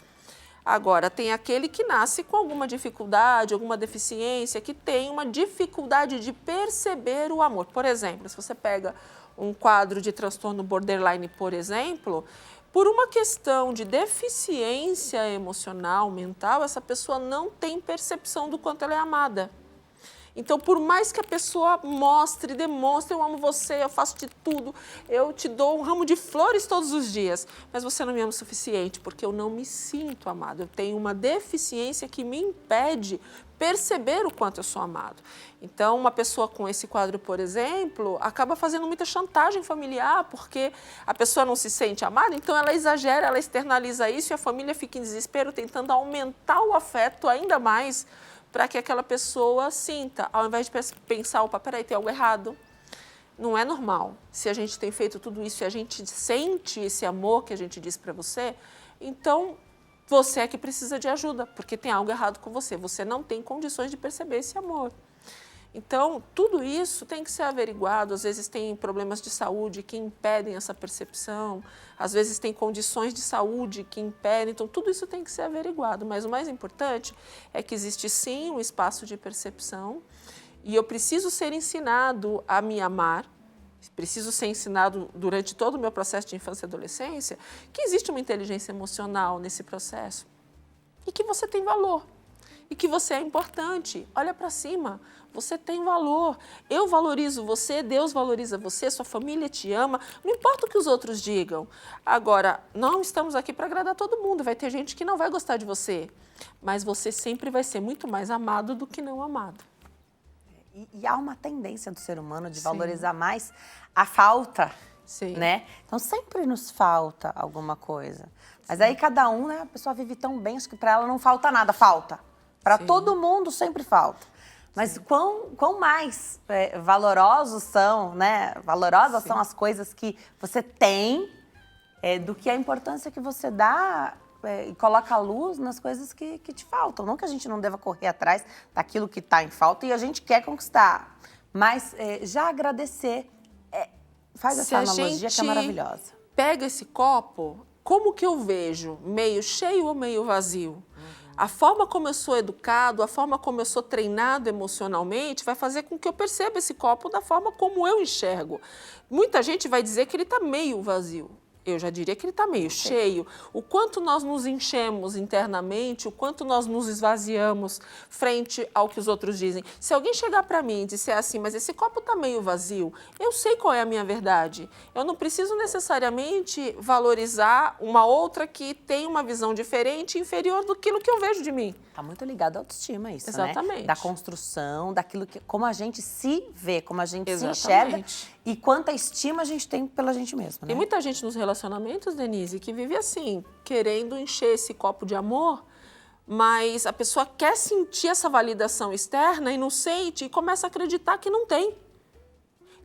Agora, tem aquele que nasce com alguma dificuldade, alguma deficiência, que tem uma dificuldade de perceber o amor. Por exemplo, se você pega um quadro de transtorno borderline, por exemplo, por uma questão de deficiência emocional, mental, essa pessoa não tem percepção do quanto ela é amada. Então, por mais que a pessoa mostre, demonstre, eu amo você, eu faço de tudo, eu te dou um ramo de flores todos os dias, mas você não me ama o suficiente, porque eu não me sinto amado. Eu tenho uma deficiência que me impede perceber o quanto eu sou amado. Então, uma pessoa com esse quadro, por exemplo, acaba fazendo muita chantagem familiar, porque a pessoa não se sente amada, então ela exagera, ela externaliza isso e a família fica em desespero, tentando aumentar o afeto ainda mais, para que aquela pessoa sinta, ao invés de pensar, opa, peraí, tem algo errado, não é normal. Se a gente tem feito tudo isso e a gente sente esse amor que a gente diz para você, então você é que precisa de ajuda, porque tem algo errado com você, você não tem condições de perceber esse amor. Então, tudo isso tem que ser averiguado, às vezes tem problemas de saúde que impedem essa percepção, às vezes tem condições de saúde que impedem, então tudo isso tem que ser averiguado, mas o mais importante é que existe sim um espaço de percepção e eu preciso ser ensinado a me amar, preciso ser ensinado durante todo o meu processo de infância e adolescência que existe uma inteligência emocional nesse processo e que você tem valor. E que você é importante, olha para cima, você tem valor, eu valorizo você, Deus valoriza você, sua família te ama, não importa o que os outros digam. Agora, não estamos aqui para agradar todo mundo, vai ter gente que não vai gostar de você, mas você sempre vai ser muito mais amado do que não amado. E há uma tendência do ser humano de Sim. valorizar mais a falta, Sim. né? Então sempre nos falta alguma coisa. Mas aí cada um, né? A pessoa vive tão bem, acho que para ela não falta nada, falta. Para Sim. todo mundo sempre falta. Mas quão mais valorosos são, né? Valorosas Sim. são as coisas que você tem do que a importância que você dá e coloca a luz nas coisas que te faltam. Não que a gente não deva correr atrás daquilo que está em falta e a gente quer conquistar. Mas já agradecer, faz essa analogia que é maravilhosa. Pega esse copo, como que eu vejo? Meio cheio ou meio vazio? A forma como eu sou educado, a forma como eu sou treinado emocionalmente vai fazer com que eu perceba esse copo da forma como eu enxergo. Muita gente vai dizer que ele está meio vazio. Eu já diria que ele está meio cheio. O quanto nós nos enchemos internamente, o quanto nós nos esvaziamos frente ao que os outros dizem. Se alguém chegar para mim e disser assim, mas esse copo está meio vazio, eu sei qual é a minha verdade. Eu não preciso necessariamente valorizar uma outra que tem uma visão diferente e inferior do que eu vejo de mim. Está muito ligado à autoestima isso, Exatamente. né? Da construção, daquilo que, como a gente se vê, como a gente Exatamente. se enxerga e quanta estima a gente tem pela gente mesma, né? Tem muita gente nos relacionamentos, Denise, que vive assim, querendo encher esse copo de amor, mas a pessoa quer sentir essa validação externa e não sente e começa a acreditar que não tem.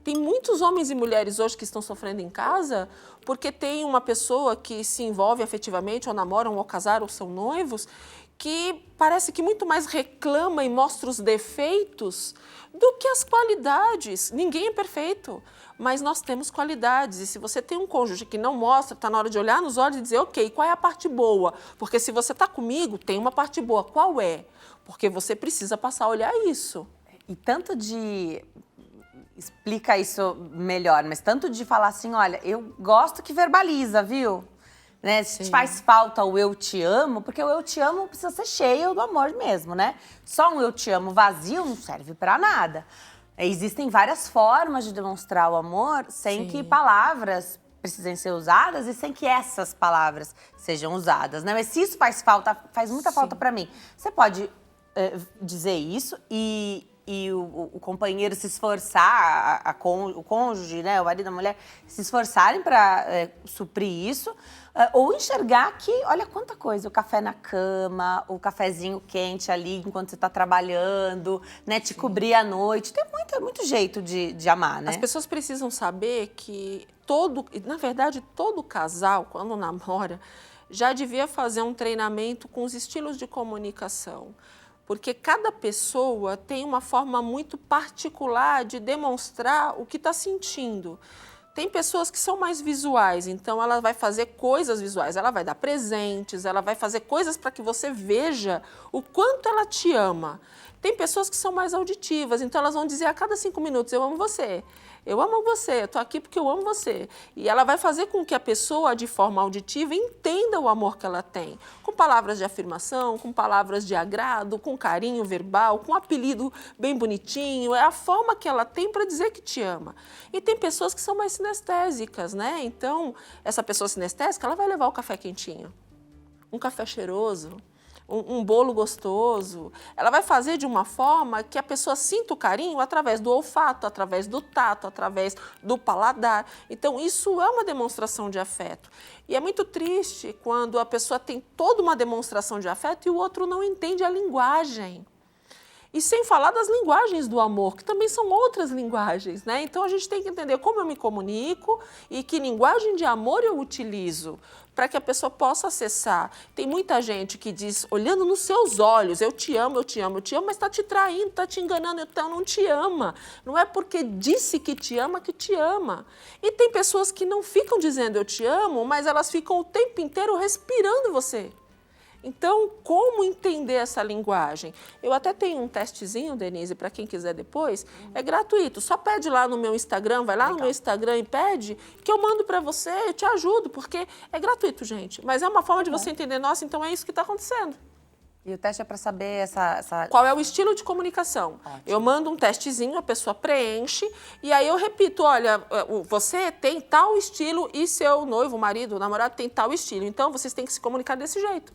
Tem muitos homens e mulheres hoje que estão sofrendo em casa porque tem uma pessoa que se envolve afetivamente, ou namoram, ou casaram, ou são noivos, que parece que muito mais reclama e mostra os defeitos do que as qualidades. Ninguém é perfeito, mas nós temos qualidades. E se você tem um cônjuge que não mostra, está na hora de olhar nos olhos e dizer, ok, qual é a parte boa? Porque se você está comigo, tem uma parte boa. Qual é? Porque você precisa passar a olhar isso. E tanto de... Explica isso melhor, mas tanto de falar assim, olha, eu gosto que verbaliza, viu? né? Se faz falta o eu te amo, porque o eu te amo precisa ser cheio do amor mesmo, né? Só um eu te amo vazio não serve pra nada. Existem várias formas de demonstrar o amor sem que palavras precisem ser usadas e sem que essas palavras sejam usadas, né? Mas se isso faz falta, faz muita falta pra mim. Você pode dizer isso e o companheiro se esforçar, o cônjuge, né, o marido, a mulher, se esforçarem para suprir isso, ou enxergar que, olha quanta coisa, o café na cama, o cafezinho quente ali enquanto você está trabalhando, né, te cobrir à noite. Tem muito jeito de amar, né? As pessoas precisam saber que na verdade, todo casal, quando namora, já devia fazer um treinamento com os estilos de comunicação. Porque cada pessoa tem uma forma muito particular de demonstrar o que está sentindo. Tem pessoas que são mais visuais, então ela vai fazer coisas visuais, ela vai dar presentes, ela vai fazer coisas para que você veja o quanto ela te ama. Tem pessoas que são mais auditivas, então elas vão dizer a cada 5 minutos, eu amo você. Eu amo você, eu estou aqui porque eu amo você. E ela vai fazer com que a pessoa, de forma auditiva, entenda o amor que ela tem. Com palavras de afirmação, com palavras de agrado, com carinho verbal, com um apelido bem bonitinho. É a forma que ela tem para dizer que te ama. E tem pessoas que são mais sinestésicas, né? Então, essa pessoa sinestésica, ela vai levar o café quentinho, um café cheiroso, um bolo gostoso. Ela vai fazer de uma forma que a pessoa sinta o carinho através do olfato, através do tato, através do paladar. Então, isso é uma demonstração de afeto. E é muito triste quando a pessoa tem toda uma demonstração de afeto e o outro não entende a linguagem. E sem falar das linguagens do amor, que também são outras linguagens, né? Então, a gente tem que entender como eu me comunico e que linguagem de amor eu utilizo para que a pessoa possa acessar. Tem muita gente que diz, olhando nos seus olhos, eu te amo, eu te amo, eu te amo, mas está te traindo, está te enganando, então não te ama. Não é porque disse que te ama que te ama. E tem pessoas que não ficam dizendo eu te amo, mas elas ficam o tempo inteiro respirando você. Então, como entender essa linguagem? Eu até tenho um testezinho, Denise, para quem quiser depois, é gratuito. Só pede lá no meu Instagram, vai lá no meu Instagram e pede, que eu mando para você, eu te ajudo, porque é gratuito, gente. Mas é uma forma de você entender, nossa, então é isso que está acontecendo. E o teste é para saber qual é o estilo de comunicação. Ótimo. Eu mando um testezinho, a pessoa preenche, e aí eu repito, olha, você tem tal estilo e seu noivo, marido, namorado tem tal estilo. Então, vocês têm que se comunicar desse jeito.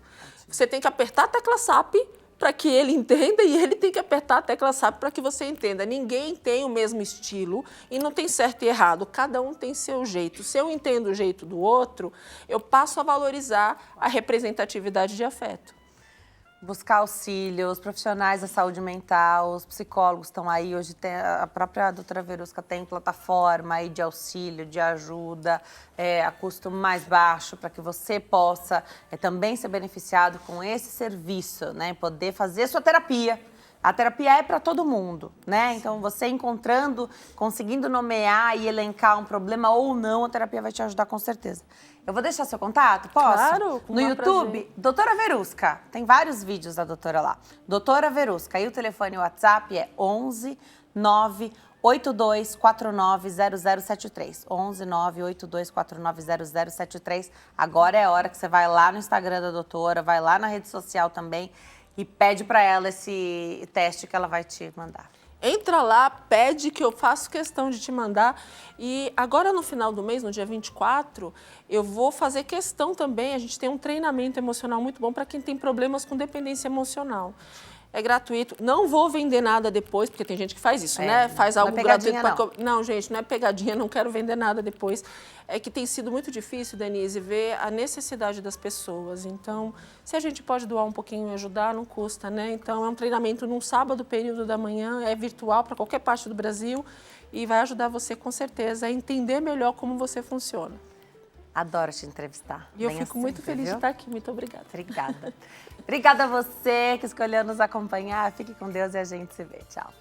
Você tem que apertar a tecla SAP para que ele entenda e ele tem que apertar a tecla SAP para que você entenda. Ninguém tem o mesmo estilo e não tem certo e errado. Cada um tem seu jeito. Se eu entendo o jeito do outro, eu passo a valorizar a representatividade de afeto. Buscar auxílio, os profissionais da saúde mental, os psicólogos estão aí. Hoje a própria doutora Verusca tem plataforma aí de auxílio, de ajuda, a custo mais baixo, para que você possa também ser beneficiado com esse serviço, né? Poder fazer sua terapia. A terapia é para todo mundo, né? Então, você encontrando, conseguindo nomear e elencar um problema ou não, a terapia vai te ajudar com certeza. Eu vou deixar seu contato, posso? Claro, com no YouTube, prazer. Doutora Verusca. Tem vários vídeos da doutora lá. Doutora Verusca. E o telefone e o WhatsApp é 11 98249 0073. 11 98249 0073. Agora é a hora que você vai lá no Instagram da doutora, vai lá na rede social também e pede para ela esse teste que ela vai te mandar. Entra lá, pede que eu faço questão de te mandar. E agora no final do mês, no dia 24, eu vou fazer questão também. A gente tem um treinamento emocional muito bom para quem tem problemas com dependência emocional. É gratuito. Não vou vender nada depois, porque tem gente que faz isso, né? Faz algo gratuito. Não, gente, não é pegadinha, não quero vender nada depois. É que tem sido muito difícil, Denise, ver a necessidade das pessoas. Então, se a gente pode doar um pouquinho e ajudar, não custa, né? Então, é um treinamento num sábado, período da manhã, é virtual para qualquer parte do Brasil e vai ajudar você, com certeza, a entender melhor como você funciona. Adoro te entrevistar. E eu fico muito feliz de estar aqui. Muito obrigada. Obrigada. Obrigada a você que escolheu nos acompanhar. Fique com Deus e a gente se vê. Tchau.